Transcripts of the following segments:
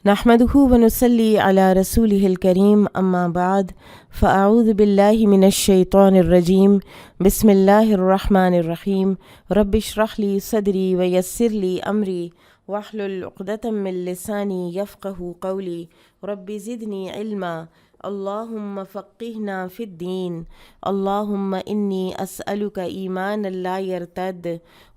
نحمده ونصلي على رسوله الكريم اما بعد فاعوذ بالله من الشيطان الرجيم بسم الله الرحمن الرحيم رب اشرح لي صدري ويسر لي امري واحلل عقدة من لساني يفقه قولي رب زدني علما اللهم فقهنا في الدين اللهم إني أسألك إيمانا لا يرتد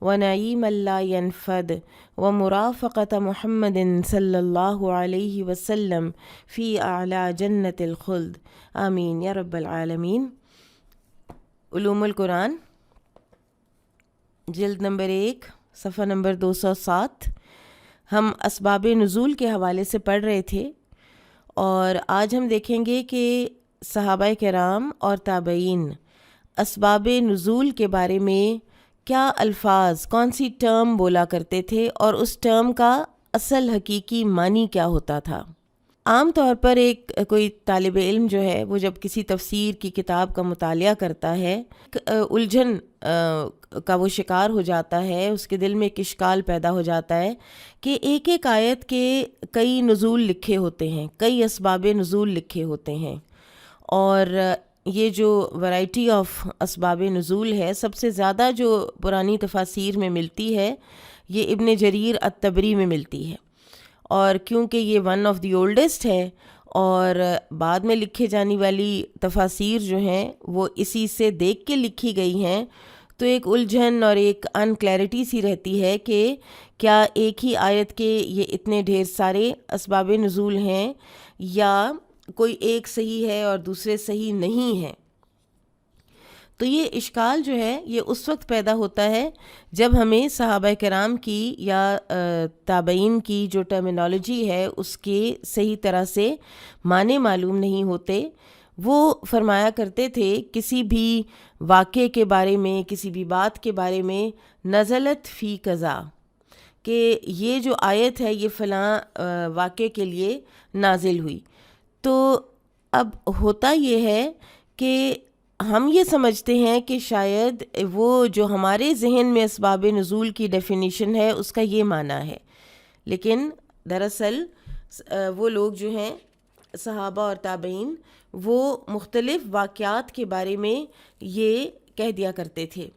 ونعيما لا ينفد ومرافقة محمد صلی اللہ علیہ وسلم فی اعلیٰ جنت الخلد آمین یا رب العالمین۔ علوم القرآن جلد نمبر 1 صفحہ نمبر 207 ہم اسباب نزول کے حوالے سے پڑھ رہے تھے، اور آج ہم دیکھیں گے کہ صحابہ کرام اور تابعین اسباب نزول کے بارے میں کیا الفاظ، کون سی ٹرم بولا کرتے تھے اور اس ٹرم کا اصل حقیقی معنی کیا ہوتا تھا۔ عام طور پر کوئی طالب علم جو ہے وہ جب کسی تفسیر کی کتاب کا مطالعہ کرتا ہے، الجھن کا وہ شکار ہو جاتا ہے، اس کے دل میں ایک اشکال پیدا ہو جاتا ہے کہ ایک ایک آیت کے کئی نزول لکھے ہوتے ہیں، کئی اسباب نزول لکھے ہوتے ہیں، اور یہ جو ورائٹی آف اسباب نزول ہے سب سے زیادہ جو پرانی تفاسیر میں ملتی ہے یہ ابن جریر الطبری میں ملتی ہے، اور کیونکہ یہ ون آف دی اولڈسٹ ہے اور بعد میں لکھے جانے والی تفاسیر جو ہیں وہ اسی سے دیکھ کے لکھی گئی ہیں، تو ایک الجھن اور ایک ان کلیئرٹی سی رہتی ہے کہ کیا ایک ہی آیت کے یہ اتنے ڈھیر سارے اسباب نزول ہیں یا کوئی ایک صحیح ہے اور دوسرے صحیح نہیں ہیں۔ تو یہ اشکال جو ہے یہ اس وقت پیدا ہوتا ہے جب ہمیں صحابہ کرام کی یا تابعین کی جو ٹرمینالوجی ہے اس کے صحیح طرح سے معنی معلوم نہیں ہوتے۔ وہ فرمایا کرتے تھے کسی بھی واقعے کے بارے میں، کسی بھی بات کے بارے میں، نزلت فی قضا، کہ یہ جو آیت ہے یہ فلاں واقعے کے لیے نازل ہوئی۔ تو اب ہوتا یہ ہے کہ ہم یہ سمجھتے ہیں کہ شاید وہ جو ہمارے ذہن میں اسباب نزول کی ڈیفینیشن ہے اس کا یہ معنی ہے، لیکن دراصل وہ لوگ جو ہیں صحابہ اور تابعین وہ مختلف واقعات کے بارے میں یہ کہہ دیا کرتے تھے۔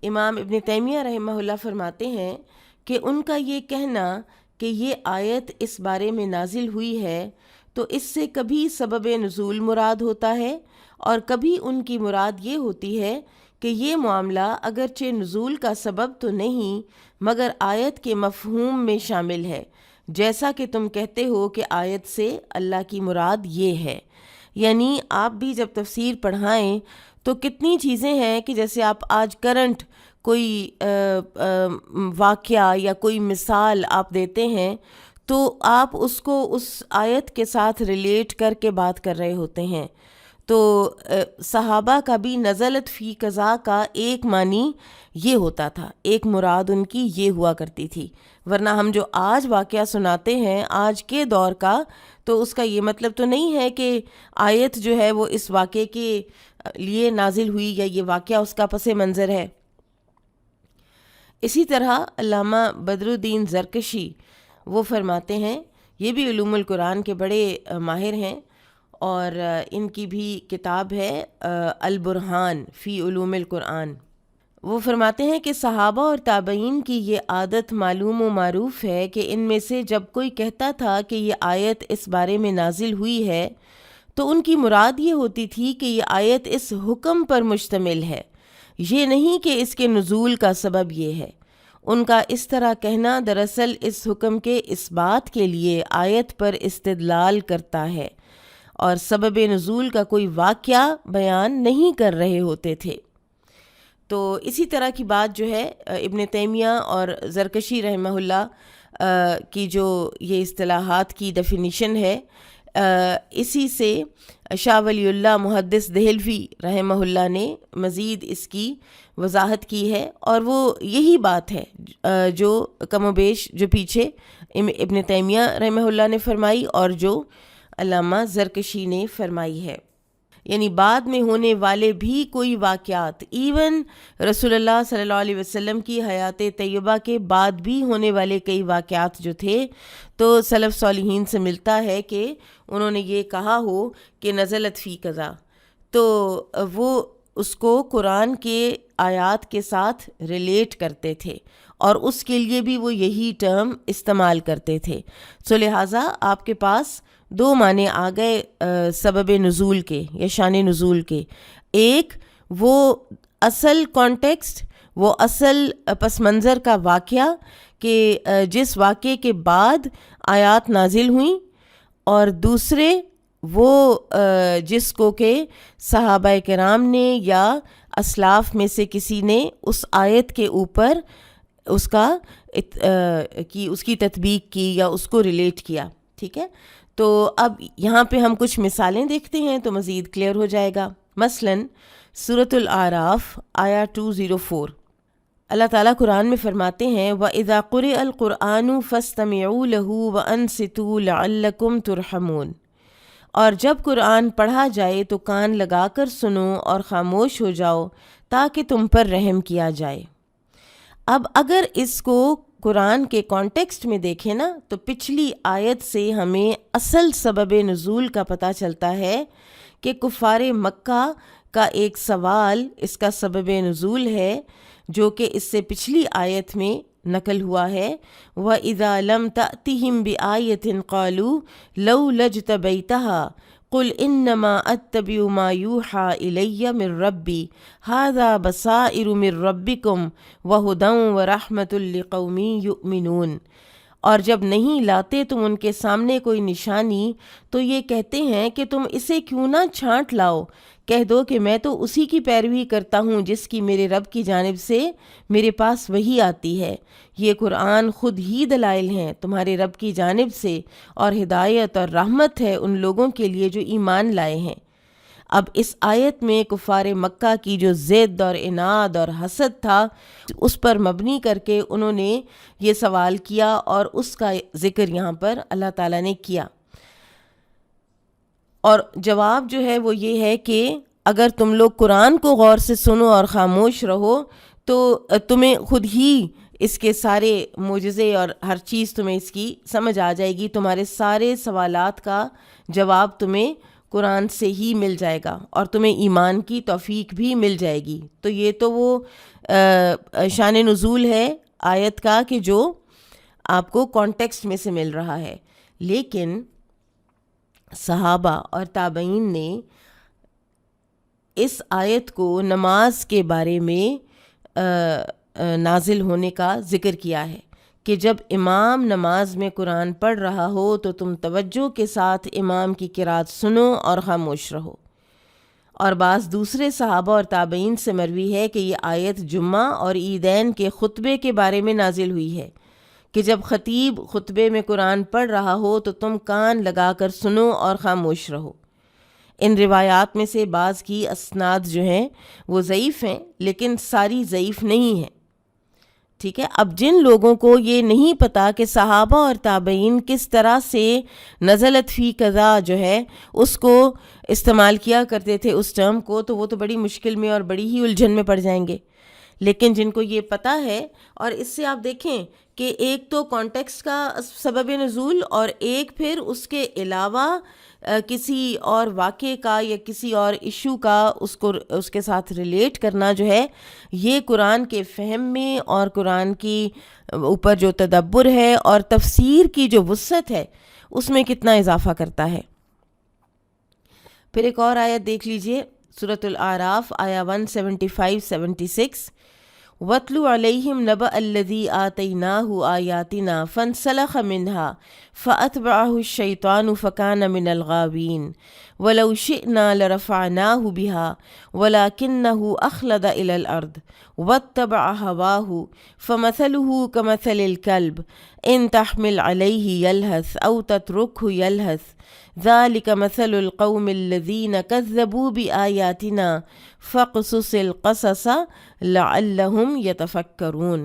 امام ابن تیمیہ رحمہ اللہ فرماتے ہیں کہ ان کا یہ کہنا کہ یہ آیت اس بارے میں نازل ہوئی ہے تو اس سے کبھی سبب نزول مراد ہوتا ہے اور کبھی ان کی مراد یہ ہوتی ہے کہ یہ معاملہ اگرچہ نزول کا سبب تو نہیں مگر آیت کے مفہوم میں شامل ہے، جیسا کہ تم کہتے ہو کہ آیت سے اللہ کی مراد یہ ہے۔ یعنی آپ بھی جب تفسیر پڑھائیں تو کتنی چیزیں ہیں کہ جیسے آپ آج کرنٹ کوئی واقعہ یا کوئی مثال آپ دیتے ہیں تو آپ اس کو اس آیت کے ساتھ ریلیٹ کر کے بات کر رہے ہوتے ہیں۔ تو صحابہ کا بھی نزلت فی قضا کا ایک معنی یہ ہوتا تھا، ایک مراد ان کی یہ ہوا کرتی تھی، ورنہ ہم جو آج واقعہ سناتے ہیں آج کے دور کا تو اس کا یہ مطلب تو نہیں ہے کہ آیت جو ہے وہ اس واقعے کے لیے نازل ہوئی یا یہ واقعہ اس کا پس منظر ہے۔ اسی طرح علامہ بدر الدین زرکشی وہ فرماتے ہیں، یہ بھی علوم القرآن کے بڑے ماہر ہیں، اور ان کی بھی کتاب ہے البرہان فی علوم القرآن۔ وہ فرماتے ہیں کہ صحابہ اور تابعین کی یہ عادت معلوم و معروف ہے کہ ان میں سے جب کوئی کہتا تھا کہ یہ آیت اس بارے میں نازل ہوئی ہے تو ان کی مراد یہ ہوتی تھی کہ یہ آیت اس حکم پر مشتمل ہے، یہ نہیں کہ اس کے نزول کا سبب یہ ہے۔ ان کا اس طرح کہنا دراصل اس حکم کے اس بات کے لیے آیت پر استدلال کرتا ہے اور سبب نزول کا کوئی واقعہ بیان نہیں کر رہے ہوتے تھے۔ تو اسی طرح کی بات جو ہے ابن تیمیہ اور زرکشی رحمہ اللہ کی جو یہ اصطلاحات کی ڈیفینیشن ہے، اسی سے شاہ ولی اللہ محدث دہلوی رحمہ اللہ نے مزید اس کی وضاحت کی ہے، اور وہ یہی بات ہے جو کم و بیش جو پیچھے ابن تیمیہ رحمہ اللہ نے فرمائی اور جو علامہ زرکشی نے فرمائی ہے۔ یعنی بعد میں ہونے والے بھی کوئی واقعات، ایون رسول اللہ صلی اللہ علیہ وسلم کی حیات طیبہ کے بعد بھی ہونے والے کئی واقعات جو تھے، تو سلف صالحین سے ملتا ہے کہ انہوں نے یہ کہا ہو کہ نزلت فی قضا، تو وہ اس کو قرآن کے آیات کے ساتھ ریلیٹ کرتے تھے اور اس کے لیے بھی وہ یہی ٹرم استعمال کرتے تھے. سو لہٰذا آپ کے پاس دو معنی آ گئے سبب نزول کے یا شان نزول کے. ایک وہ اصل کانٹیکسٹ، وہ اصل پس منظر کا واقعہ کہ جس واقعے کے بعد آیات نازل ہوئیں، اور دوسرے وہ جس کو کہ صحابہ کرام نے یا اسلاف میں سے کسی نے اس آیت کے اوپر اس کی تطبیق کی یا اس کو ریلیٹ کیا. ٹھیک ہے، تو اب یہاں پہ ہم کچھ مثالیں دیکھتے ہیں تو مزید کلیئر ہو جائے گا. مثلاً سورۃ الاعراف آیا 204، اللہ تعالیٰ قرآن میں فرماتے ہیں وَإِذَا قُرِئَ الْقُرْآنُ فَاسْتَمِعُوا لَهُ وَأَنصِتُوا لَعَلَّكُمْ تُرْحَمُونَ، اور جب قرآن پڑھا جائے تو کان لگا کر سنو اور خاموش ہو جاؤ تاکہ تم پر رحم کیا جائے. اب اگر اس کو قرآن کے کانٹیکسٹ میں دیکھیں نا، تو پچھلی آیت سے ہمیں اصل سبب نزول کا پتہ چلتا ہے کہ کفار مکہ کا ایک سوال اس کا سبب نزول ہے، جو کہ اس سے پچھلی آیت میں نقل ہوا ہے. وَإِذَا لَمْ تَأْتِهِمْ بِآيَةٍ قَالُوا لَوْلَا اجْتَبَيْتَهَا قُلْ إِنَّمَا أَتَّبِعُ مَا يُوحَى إِلَيَّ مِن رَّبِّي هَٰذَا بَصَائِرُ مِن رَّبِّكُمْ وَهُدًى وَرَحْمَةٌ لِّقَوْمٍ يُؤْمِنُونَ. اور جب نہیں لاتے تم ان کے سامنے کوئی نشانی تو یہ کہتے ہیں کہ تم اسے کیوں نہ چھانٹ لاؤ. کہہ دو کہ میں تو اسی کی پیروی کرتا ہوں جس کی میرے رب کی جانب سے میرے پاس وحی آتی ہے. یہ قرآن خود ہی دلائل ہیں تمہارے رب کی جانب سے، اور ہدایت اور رحمت ہے ان لوگوں کے لیے جو ایمان لائے ہیں. اب اس آیت میں کفار مکہ کی جو ضد اور عناد اور حسد تھا، اس پر مبنی کر کے انہوں نے یہ سوال کیا اور اس کا ذکر یہاں پر اللہ تعالیٰ نے کیا. اور جواب جو ہے وہ یہ ہے کہ اگر تم لوگ قرآن کو غور سے سنو اور خاموش رہو تو تمہیں خود ہی اس کے سارے معجزے اور ہر چیز تمہیں اس کی سمجھ آ جائے گی. تمہارے سارے سوالات کا جواب تمہیں قرآن سے ہی مل جائے گا اور تمہیں ایمان کی توفیق بھی مل جائے گی. تو یہ تو وہ شان نزول ہے آیت کا کہ جو آپ کو کانٹیکسٹ میں سے مل رہا ہے. لیکن صحابہ اور تابعین نے اس آیت کو نماز کے بارے میں نازل ہونے کا ذکر کیا ہے کہ جب امام نماز میں قرآن پڑھ رہا ہو تو تم توجہ کے ساتھ امام کی قرات سنو اور خاموش رہو. اور بعض دوسرے صحابہ اور تابعین سے مروی ہے کہ یہ آیت جمعہ اور عیدین کے خطبے کے بارے میں نازل ہوئی ہے کہ جب خطیب خطبے میں قرآن پڑھ رہا ہو تو تم کان لگا کر سنو اور خاموش رہو. ان روایات میں سے بعض کی اسناد جو ہیں وہ ضعیف ہیں، لیکن ساری ضعیف نہیں ہیں. ٹھیک ہے، اب جن لوگوں کو یہ نہیں پتا کہ صحابہ اور تابعین کس طرح سے نزلت فی قضا جو ہے اس کو استعمال کیا کرتے تھے اس ٹرم کو، تو وہ تو بڑی مشکل میں اور بڑی ہی الجھن میں پڑ جائیں گے. لیکن جن کو یہ پتہ ہے، اور اس سے آپ دیکھیں کہ ایک تو کانٹیکسٹ کا سبب نزول اور ایک پھر اس کے علاوہ کسی اور واقعے کا یا کسی اور ایشو کا اس کے ساتھ ریلیٹ کرنا جو ہے، یہ قرآن کے فہم میں اور قرآن کی اوپر جو تدبر ہے اور تفسیر کی جو وسعت ہے اس میں کتنا اضافہ کرتا ہے. پھر ایک اور آیت دیکھ لیجئے، سورۃ الاعراف آیا 175-76، وَاتْلُ عَلَيْهِمْ نَبَأَ الَّذِي آتَيْنَاهُ آيَاتِنَا فَانْسَلَخَ مِنْهَا فَأَتْبَعَهُ الشَّيْطَانُ فَكَانَ مِنَ الْغَاوِينَ وَلَوْ شِئْنَا لَرَفَعْنَاهُ بِهَا وَلَكِنَّهُ أَخْلَدَ إِلَى الْأَرْضِ وَاتَّبَعَ هَوَاهُ فَمَثَلُهُ كَمَثَلِ الْكَلْبِ إِنْ تَحْمِلْ عَلَيْهِ يَلْهَثْ أَوْ تَتْرُكْهُ يَلْهَثْ ذَلِكَ مَثَلُ الْقَوْمِ الَّذِينَ كَذَّبُوا بِآيَاتِنَا فَاقْصُصِ الْقَصَصَ لَعَلَّهُمْ يَتَفَكَّرُونَ.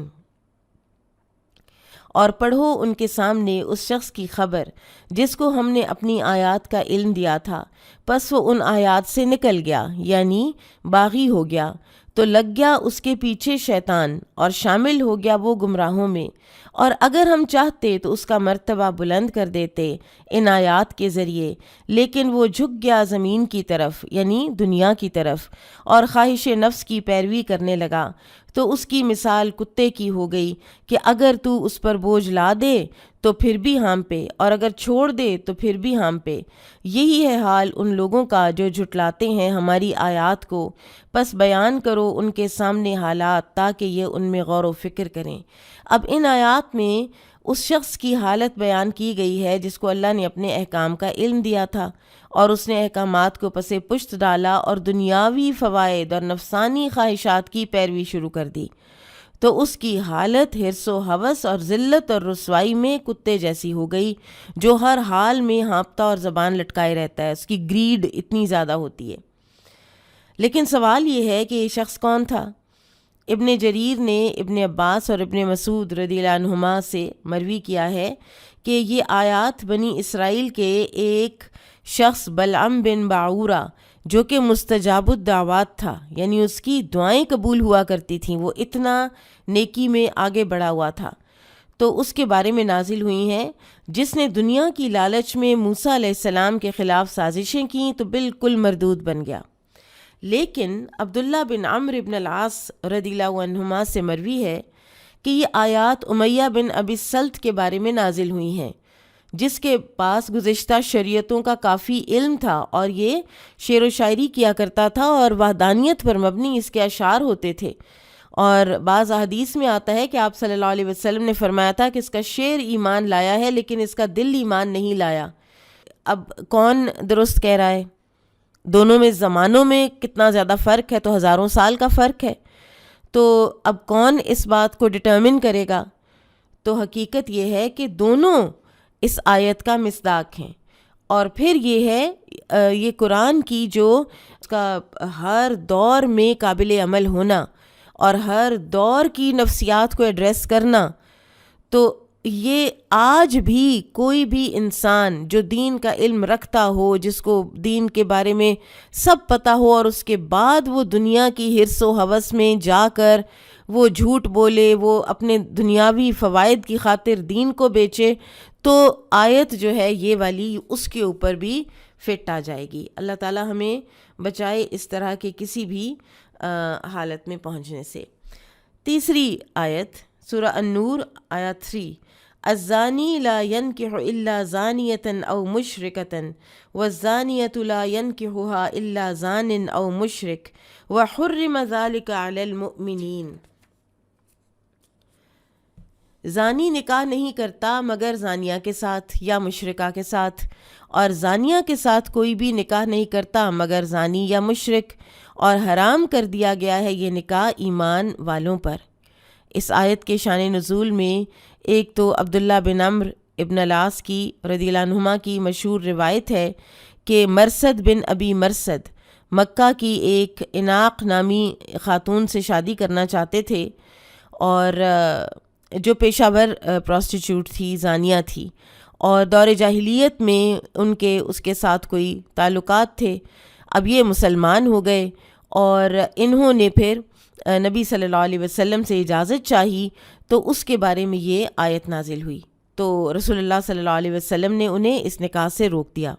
اور پڑھو ان کے سامنے اس شخص کی خبر جس کو ہم نے اپنی آیات کا علم دیا تھا، پس وہ ان آیات سے نکل گیا، یعنی باغی ہو گیا، تو لگ گیا اس کے پیچھے شیطان اور شامل ہو گیا وہ گمراہوں میں۔ اور اگر ہم چاہتے تو اس کا مرتبہ بلند کر دیتے ان آیات کے ذریعے، لیکن وہ جھک گیا زمین کی طرف، یعنی دنیا کی طرف، اور خواہش نفس کی پیروی کرنے لگا، تو اس کی مثال کتے کی ہو گئی کہ اگر تو اس پر بوجھ لا دے تو پھر بھی ہانپے، اور اگر چھوڑ دے تو پھر بھی ہانپے۔ یہی ہے حال ان لوگوں کا جو جھٹلاتے ہیں ہماری آیات کو، پس بیان کرو ان کے سامنے حالات تاکہ یہ ان میں غور و فکر کریں۔ اب ان آیات میں اس شخص کی حالت بیان کی گئی ہے جس کو اللہ نے اپنے احکام کا علم دیا تھا اور اس نے احکامات کو پس پشت ڈالا اور دنیاوی فوائد اور نفسانی خواہشات کی پیروی شروع کر دی، تو اس کی حالت حرص و ہوس اور ذلت اور رسوائی میں کتے جیسی ہو گئی، جو ہر حال میں ہانپتا اور زبان لٹکائے رہتا ہے، اس کی گریڈ اتنی زیادہ ہوتی ہے۔ لیکن سوال یہ ہے کہ یہ شخص کون تھا؟ ابن جریر نے ابن عباس اور ابن مسعود رضی اللہ عنہما سے مروی کیا ہے کہ یہ آیات بنی اسرائیل کے ایک شخص بلعم بن باعورہ، جو کہ مستجاب الدعوات تھا، یعنی اس کی دعائیں قبول ہوا کرتی تھیں، وہ اتنا نیکی میں آگے بڑھا ہوا تھا، تو اس کے بارے میں نازل ہوئی ہیں، جس نے دنیا کی لالچ میں موسیٰ علیہ السلام کے خلاف سازشیں کیں تو بالکل مردود بن گیا۔ لیکن عبداللہ بن عمرو بن العاص رضی اللہ عنہما سے مروی ہے کہ یہ آیات امیہ بن ابی السلط کے بارے میں نازل ہوئی ہیں، جس کے پاس گزشتہ شریعتوں کا کافی علم تھا اور یہ شعر و شاعری کیا کرتا تھا اور وحدانیت پر مبنی اس کے اشعار ہوتے تھے۔ اور بعض احادیث میں آتا ہے کہ آپ صلی اللہ علیہ وسلم نے فرمایا تھا کہ اس کا شعر ایمان لایا ہے لیکن اس کا دل ایمان نہیں لایا۔ اب کون درست کہہ رہا ہے؟ دونوں میں زمانوں میں کتنا زیادہ فرق ہے، تو ہزاروں سال کا فرق ہے، تو اب کون اس بات کو ڈٹرمن کرے گا؟ تو حقیقت یہ ہے کہ دونوں اس آیت کا مصداق ہیں، اور پھر یہ ہے یہ قرآن کی جو اس کا ہر دور میں قابل عمل ہونا اور ہر دور کی نفسیات کو ایڈریس کرنا، تو یہ آج بھی کوئی بھی انسان جو دین کا علم رکھتا ہو، جس کو دین کے بارے میں سب پتہ ہو، اور اس کے بعد وہ دنیا کی حرص و ہوس میں جا کر وہ جھوٹ بولے، وہ اپنے دنیاوی فوائد کی خاطر دین کو بیچے، تو آیت جو ہے یہ والی اس کے اوپر بھی فٹ آ جائے گی۔ اللہ تعالی ہمیں بچائے اس طرح کے کسی بھی حالت میں پہنچنے سے۔ تیسری آیت سورہ النور آیت 3، الزانی لا ينكح الا زانیة او مشرکة والزانیة لا ينكحها الا زان او مشرک وحرم ذلك على المؤمنین۔ زانی نکاح نہیں کرتا مگر زانیہ کے ساتھ یا مشرکہ کے ساتھ، اور زانیہ کے ساتھ کوئی بھی نکاح نہیں کرتا مگر زانی یا مشرک، اور حرام کر دیا گیا ہے یہ نکاح ایمان والوں پر۔ اس آیت کے شان نزول میں ایک تو عبداللہ بن عمرو ابن العاص کی رضی اللہ عنہما کی مشہور روایت ہے کہ مرثد بن ابی مرثد مکہ کی ایک عناق نامی خاتون سے شادی کرنا چاہتے تھے، اور جو پیشہ ور پروسٹیچیوٹ تھی، زانیہ تھی، اور دور جاہلیت میں اس کے ساتھ کوئی تعلقات تھے۔ اب یہ مسلمان ہو گئے اور انہوں نے پھر نبی صلی اللہ علیہ وسلم سے اجازت چاہی، تو اس کے بارے میں یہ آیت نازل ہوئی، تو رسول اللہ صلی اللہ علیہ وسلم نے انہیں اس نکاح سے روک دیا۔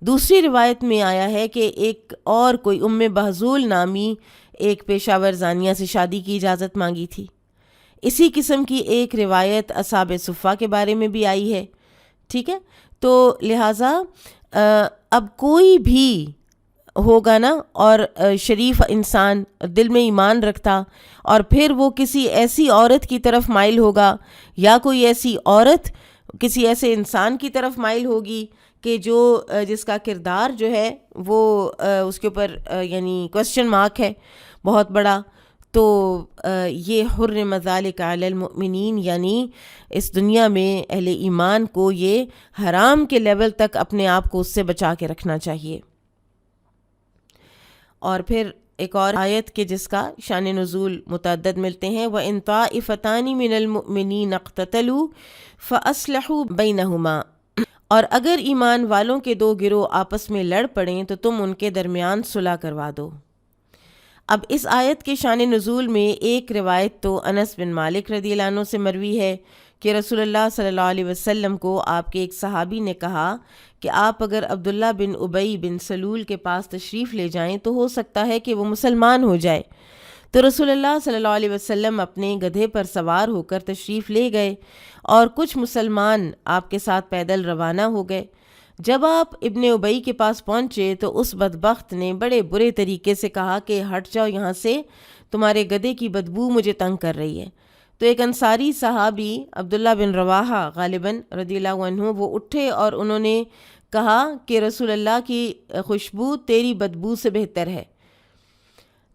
دوسری روایت میں آیا ہے کہ ایک اور کوئی بہزول نامی ایک پیشہ ور زانیہ سے شادی کی اجازت مانگی تھی۔ اسی قسم کی ایک روایت اصحاب صفہ کے بارے میں بھی آئی ہے، ٹھیک ہے۔ تو لہٰذا اب کوئی بھی ہوگا نا، اور شریف انسان دل میں ایمان رکھتا، اور پھر وہ کسی ایسی عورت کی طرف مائل ہوگا یا کوئی ایسی عورت کسی ایسے انسان کی طرف مائل ہوگی کہ جس کا کردار جو ہے وہ اس کے اوپر یعنی کوسچن مارک ہے بہت بڑا، تو یہ حرم ذلک علی المؤمنین، یعنی اس دنیا میں اہل ایمان کو یہ حرام کے لیول تک اپنے آپ کو اس سے بچا کے رکھنا چاہیے۔ اور پھر ایک اور آیت کے جس کا شان نزول متعدد ملتے ہیں، وَإِن طَائِفَتَانِ مِنَ الْمُؤْمِنِينَ اقْتَتَلُوا فَأَصْلِحُوا بَيْنَهُمَا، اور اگر ایمان والوں کے دو گروہ آپس میں لڑ پڑیں تو تم ان کے درمیان صلح کروا دو۔ اب اس آیت کے شان نزول میں ایک روایت تو انس بن مالک رضی اللہ عنہ سے مروی ہے کہ رسول اللہ صلی اللہ علیہ وسلم کو آپ کے ایک صحابی نے کہا کہ آپ اگر عبداللہ بن ابی بن سلول کے پاس تشریف لے جائیں تو ہو سکتا ہے کہ وہ مسلمان ہو جائے۔ تو رسول اللہ صلی اللہ علیہ وسلم اپنے گدھے پر سوار ہو کر تشریف لے گئے اور کچھ مسلمان آپ کے ساتھ پیدل روانہ ہو گئے۔ جب آپ ابن ابی کے پاس پہنچے تو اس بدبخت نے بڑے برے طریقے سے کہا کہ ہٹ جاؤ یہاں سے، تمہارے گدھے کی بدبو مجھے تنگ کر رہی ہے۔ تو ایک انصاری صحابی عبداللہ بن رواحہ غالباً رضی اللہ عنہ وہ اٹھے اور انہوں نے کہا کہ رسول اللہ کی خوشبو تیری بدبو سے بہتر ہے۔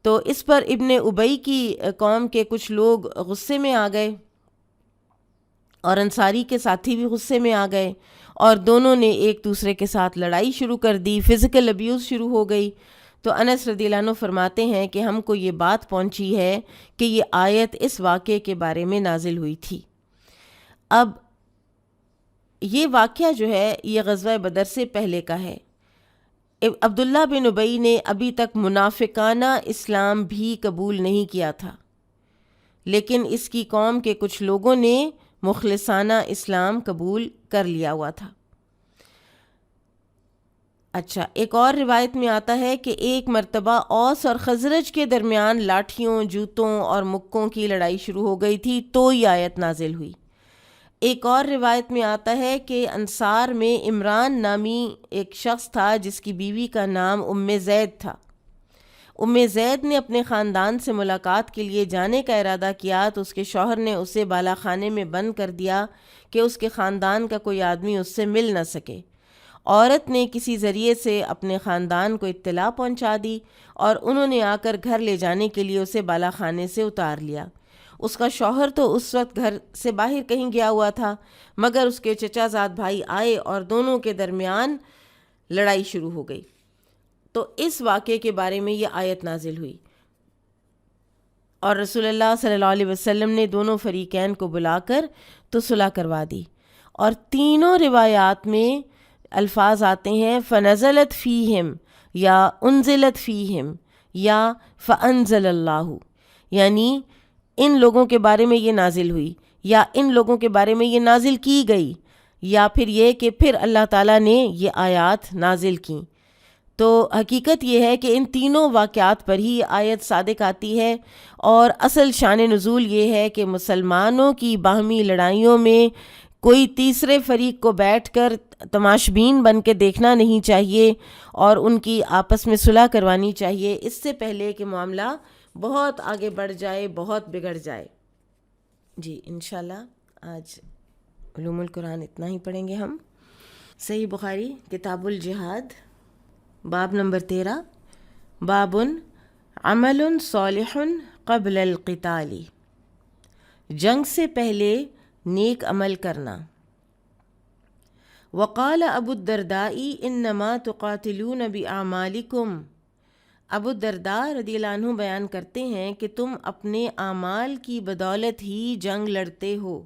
تو اس پر ابن ابی کی قوم کے کچھ لوگ غصے میں آ گئے اور انصاری کے ساتھی بھی غصے میں آ گئے، اور دونوں نے ایک دوسرے کے ساتھ لڑائی شروع کر دی، فزیکل ابیوز شروع ہو گئی۔ تو انس رضی اللہ عنہ فرماتے ہیں کہ ہم کو یہ بات پہنچی ہے کہ یہ آیت اس واقعے کے بارے میں نازل ہوئی تھی۔ اب یہ واقعہ جو ہے یہ غزوہ بدر سے پہلے کا ہے۔ عبداللہ بن ابی نے ابھی تک منافقانہ اسلام بھی قبول نہیں کیا تھا، لیکن اس کی قوم کے کچھ لوگوں نے مخلصانہ اسلام قبول کر لیا ہوا تھا۔ اچھا، ایک اور روایت میں آتا ہے کہ ایک مرتبہ اوس اور خزرج کے درمیان لاٹھیوں، جوتوں اور مکوں کی لڑائی شروع ہو گئی تھی تو یہ آیت نازل ہوئی۔ ایک اور روایت میں آتا ہے کہ انصار میں عمران نامی ایک شخص تھا جس کی بیوی کا نام ام زید تھا۔ ام زید نے اپنے خاندان سے ملاقات کے لیے جانے کا ارادہ کیا تو اس کے شوہر نے اسے بالا خانے میں بند کر دیا کہ اس کے خاندان کا کوئی آدمی اس سے مل نہ سکے۔ عورت نے کسی ذریعے سے اپنے خاندان کو اطلاع پہنچا دی اور انہوں نے آ کر گھر لے جانے کے لیے اسے بالا خانے سے اتار لیا۔ اس کا شوہر تو اس وقت گھر سے باہر کہیں گیا ہوا تھا، مگر اس کے چچا زاد بھائی آئے اور دونوں کے درمیان لڑائی شروع ہو گئی۔ تو اس واقعے کے بارے میں یہ آیت نازل ہوئی اور رسول اللہ صلی اللہ علیہ وسلم نے دونوں فریقین کو بلا کر تو صلح کروا دی۔ اور تینوں روایات میں الفاظ آتے ہیں فنزلت فیہم یا انزلت فیہم یا فانزل اللہ، یعنی ان لوگوں کے بارے میں یہ نازل ہوئی یا ان لوگوں کے بارے میں یہ نازل کی گئی، یا پھر یہ کہ پھر اللہ تعالیٰ نے یہ آیات نازل کیں۔ تو حقیقت یہ ہے کہ ان تینوں واقعات پر ہی آیت صادق آتی ہے، اور اصل شان نزول یہ ہے کہ مسلمانوں کی باہمی لڑائیوں میں کوئی تیسرے فریق کو بیٹھ کر تماشبین بن کے دیکھنا نہیں چاہیے اور ان کی آپس میں صلح کروانی چاہیے، اس سے پہلے کہ معاملہ بہت آگے بڑھ جائے، بہت بگڑ جائے۔ جی انشاءاللہ آج علوم القرآن اتنا ہی پڑھیں گے ہم۔ صحیح بخاری کتاب الجہاد باب نمبر 13، باب عمل صالح قبل القتال، جنگ سے پہلے نیک عمل کرنا۔ وقال ابو الدرداء انما تقاتلون باعمالکم، ابو الدرداء رضی اللہ عنہ بیان کرتے ہیں کہ تم اپنے اعمال کی بدولت ہی جنگ لڑتے ہو۔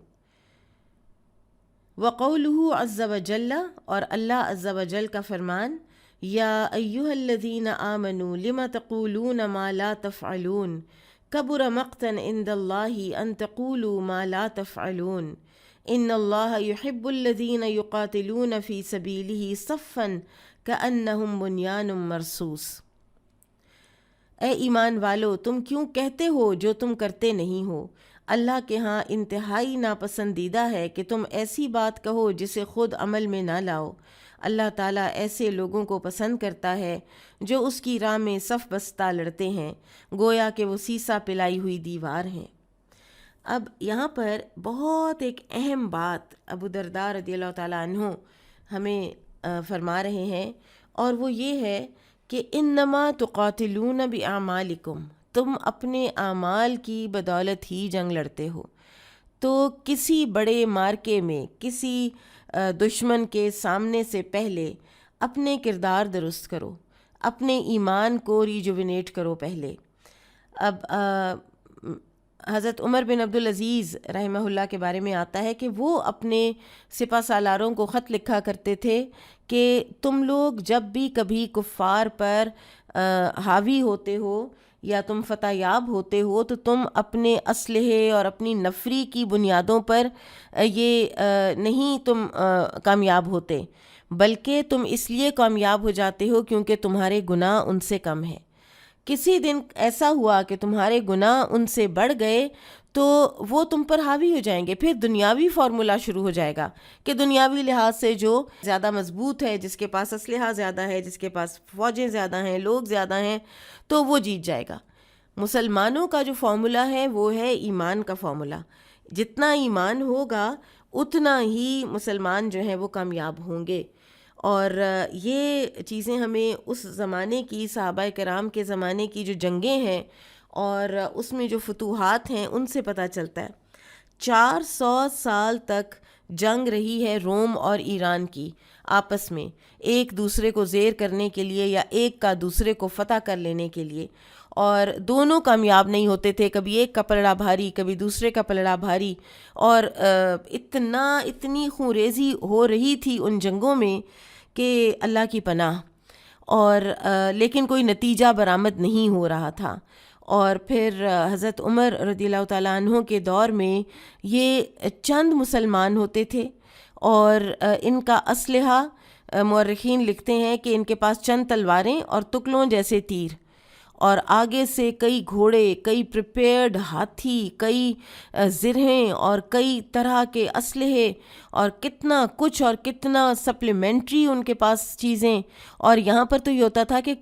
وقولہ عز وجل، اور اللہ عز وجل کا فرمان، یا ایہا الذین آمنوا لم تقولون ما لا تفعلون کبر مقتا عند اللہ ان تقولوا ما لا تفعلون ان اللہ یحب الذین یقاتلون فی سبیلہ صفا کأنہم بنیان مرصوص۔ اے ایمان والو، تم کیوں کہتے ہو جو تم کرتے نہیں ہو؟ اللہ کے ہاں انتہائی ناپسندیدہ ہے کہ تم ایسی بات کہو جسے خود عمل میں نہ لاؤ۔ اللہ تعالیٰ ایسے لوگوں کو پسند کرتا ہے جو اس کی راہ میں صف بستہ لڑتے ہیں، گویا کہ وہ سیسا پلائی ہوئی دیوار ہیں۔ اب یہاں پر بہت ایک اہم بات ابو درداء رضی اللہ تعالیٰ عنہ ہمیں فرما رہے ہیں، اور وہ یہ ہے کہ انما تقاتلون باعمالکم، تم اپنے اعمال کی بدولت ہی جنگ لڑتے ہو۔ تو کسی بڑے مارکے میں کسی دشمن کے سامنے سے پہلے اپنے کردار درست کرو، اپنے ایمان کو ریجوینیٹ کرو پہلے. اب حضرت عمر بن عبدالعزیز رحمہ اللہ کے بارے میں آتا ہے کہ وہ اپنے سپہ سالاروں کو خط لکھا کرتے تھے کہ تم لوگ جب بھی کبھی کفار پر حاوی ہوتے ہو یا تم فتح یاب ہوتے ہو تو تم اپنے اسلحے اور اپنی نفری کی بنیادوں پر یہ نہیں تم کامیاب ہوتے، بلکہ تم اس لیے کامیاب ہو جاتے ہو کیونکہ تمہارے گناہ ان سے کم ہیں. کسی دن ایسا ہوا کہ تمہارے گناہ ان سے بڑھ گئے تو وہ تم پر حاوی ہو جائیں گے. پھر دنیاوی فارمولا شروع ہو جائے گا کہ دنیاوی لحاظ سے جو زیادہ مضبوط ہے، جس کے پاس اسلحہ زیادہ ہے، جس کے پاس فوجیں زیادہ ہیں، لوگ زیادہ ہیں، تو وہ جیت جائے گا. مسلمانوں کا جو فارمولا ہے وہ ہے ایمان کا فارمولا. جتنا ایمان ہوگا اتنا ہی مسلمان جو ہیں وہ کامیاب ہوں گے. اور یہ چیزیں ہمیں اس زمانے کی، صحابہ کرام کے زمانے کی جو جنگیں ہیں اور اس میں جو فتوحات ہیں ان سے پتہ چلتا ہے. 400 سال تک جنگ رہی ہے روم اور ایران کی آپس میں، ایک دوسرے کو زیر کرنے کے لیے یا ایک کا دوسرے کو فتح کر لینے کے لیے، اور دونوں کامیاب نہیں ہوتے تھے. کبھی ایک کا پلڑا بھاری، کبھی دوسرے کا پلڑا بھاری، اور اتنی خونریزی ہو رہی تھی ان جنگوں میں کہ اللہ کی پناہ. اور لیکن کوئی نتیجہ برآمد نہیں ہو رہا تھا. اور پھر حضرت عمر رضی اللہ تعالیٰ عنہ کے دور میں یہ چند مسلمان ہوتے تھے، اور ان کا اسلحہ مورخین لکھتے ہیں کہ ان کے پاس چند تلواریں اور تکلوں جیسے تیر، اور آگے سے کئی گھوڑے، کئی پریپیئرڈ ہاتھی، کئی زرہیں اور کئی طرح کے اسلحے، اور کتنا کچھ اور کتنا سپلیمنٹری ان کے پاس چیزیں. اور یہاں پر تو یہ ہوتا تھا کہ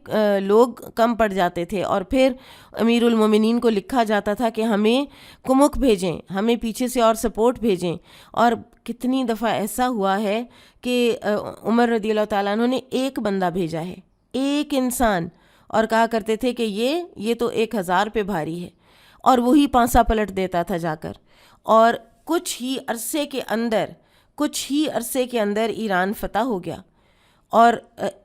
لوگ کم پڑ جاتے تھے اور پھر امیر المومنین کو لکھا جاتا تھا کہ ہمیں کمک بھیجیں، ہمیں پیچھے سے اور سپورٹ بھیجیں. اور کتنی دفعہ ایسا ہوا ہے کہ عمر رضی اللہ تعالیٰ عنہ نے ایک بندہ بھیجا ہے، ایک انسان، اور کہا کرتے تھے کہ یہ تو 1000 پہ بھاری ہے، اور وہی پانسا پلٹ دیتا تھا جا کر. اور کچھ ہی عرصے کے اندر ایران فتح ہو گیا. اور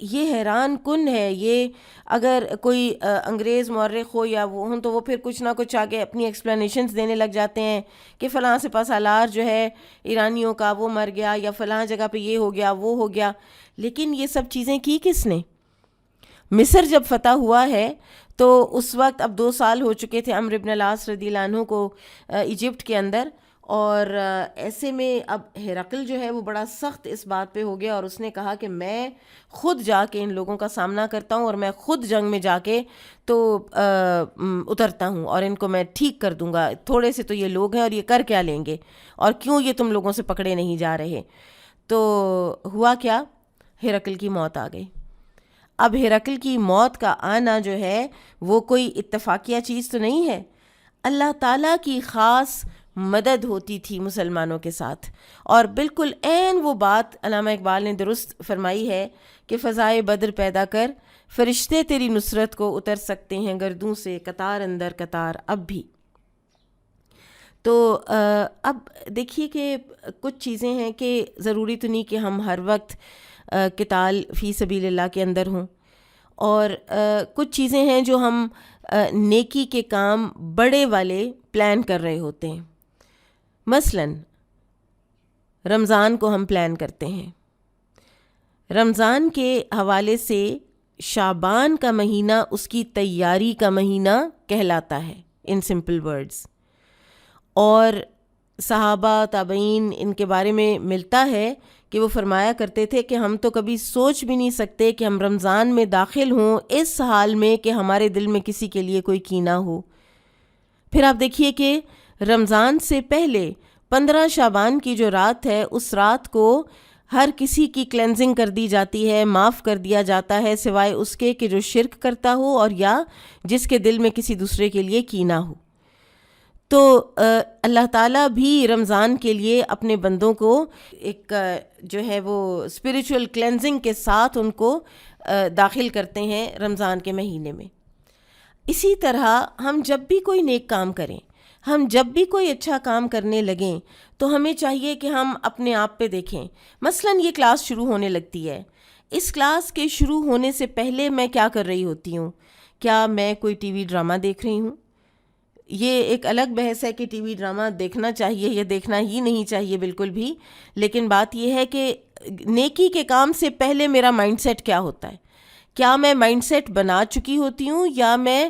یہ حیران کن ہے. یہ اگر کوئی انگریز مورخ ہو یا وہ ہوں تو وہ پھر کچھ نہ کچھ آگے اپنی ایکسپلینیشنز دینے لگ جاتے ہیں کہ فلاں سپہ سالار جو ہے ایرانیوں کا وہ مر گیا، یا فلاں جگہ پہ یہ ہو گیا وہ ہو گیا. لیکن یہ سب چیزیں کی کس نے؟ مصر جب فتح ہوا ہے تو اس وقت اب 2 سال ہو چکے تھے عمرو بن العاص رضی اللہ عنہ کو ایجپٹ کے اندر. اور ایسے میں اب ہرقل جو ہے وہ بڑا سخت اس بات پہ ہو گیا، اور اس نے کہا کہ میں خود جا کے ان لوگوں کا سامنا کرتا ہوں، اور میں خود جنگ میں جا کے تو اترتا ہوں، اور ان کو میں ٹھیک کر دوں گا. تھوڑے سے تو یہ لوگ ہیں اور یہ کر کیا لیں گے، اور کیوں یہ تم لوگوں سے پکڑے نہیں جا رہے. تو ہوا کیا؟ ہرقل کی موت آ گئی. اب ہرقل کی موت کا آنا جو ہے وہ کوئی اتفاقیہ چیز تو نہیں ہے. اللہ تعالیٰ کی خاص مدد ہوتی تھی مسلمانوں کے ساتھ. اور بالکل عین وہ بات علامہ اقبال نے درست فرمائی ہے کہ فضائے بدر پیدا کر، فرشتے تیری نصرت کو اتر سکتے ہیں گردوں سے قطار اندر قطار اب بھی. تو اب دیکھیے کہ کچھ چیزیں ہیں کہ ضروری تو نہیں کہ ہم ہر وقت قتال فی سبیل اللہ کے اندر ہوں، اور کچھ چیزیں ہیں جو ہم نیکی کے کام بڑے والے پلان کر رہے ہوتے ہیں. مثلا رمضان کو ہم پلان کرتے ہیں. رمضان کے حوالے سے شعبان کا مہینہ اس کی تیاری کا مہینہ کہلاتا ہے ان سمپل ورڈز. اور صحابہ تابعین ان کے بارے میں ملتا ہے کہ وہ فرمایا کرتے تھے کہ ہم تو کبھی سوچ بھی نہیں سکتے کہ ہم رمضان میں داخل ہوں اس حال میں کہ ہمارے دل میں کسی کے لیے کوئی کینہ ہو. پھر آپ دیکھیے کہ رمضان سے پہلے 15 شعبان کی جو رات ہے اس رات کو ہر کسی کی کلینزنگ کر دی جاتی ہے، معاف کر دیا جاتا ہے، سوائے اس کے کہ جو شرک کرتا ہو اور یا جس کے دل میں کسی دوسرے کے لیے کینہ ہو. تو اللہ تعالیٰ بھی رمضان کے لیے اپنے بندوں کو ایک جو ہے وہ اسپریچول کلینزنگ کے ساتھ ان کو داخل کرتے ہیں رمضان کے مہینے میں. اسی طرح ہم جب بھی کوئی نیک کام کریں، ہم جب بھی کوئی اچھا کام کرنے لگیں تو ہمیں چاہیے کہ ہم اپنے آپ پہ دیکھیں. مثلا یہ کلاس شروع ہونے لگتی ہے، اس کلاس کے شروع ہونے سے پہلے میں کیا کر رہی ہوتی ہوں؟ کیا میں کوئی ٹی وی ڈرامہ دیکھ رہی ہوں؟ یہ ایک الگ بحث ہے کہ ٹی وی ڈرامہ دیکھنا چاہیے یا دیکھنا ہی نہیں چاہیے بالکل بھی، لیکن بات یہ ہے کہ نیکی کے کام سے پہلے میرا مائنڈ سیٹ کیا ہوتا ہے؟ کیا میں مائنڈ سیٹ بنا چکی ہوتی ہوں، یا میں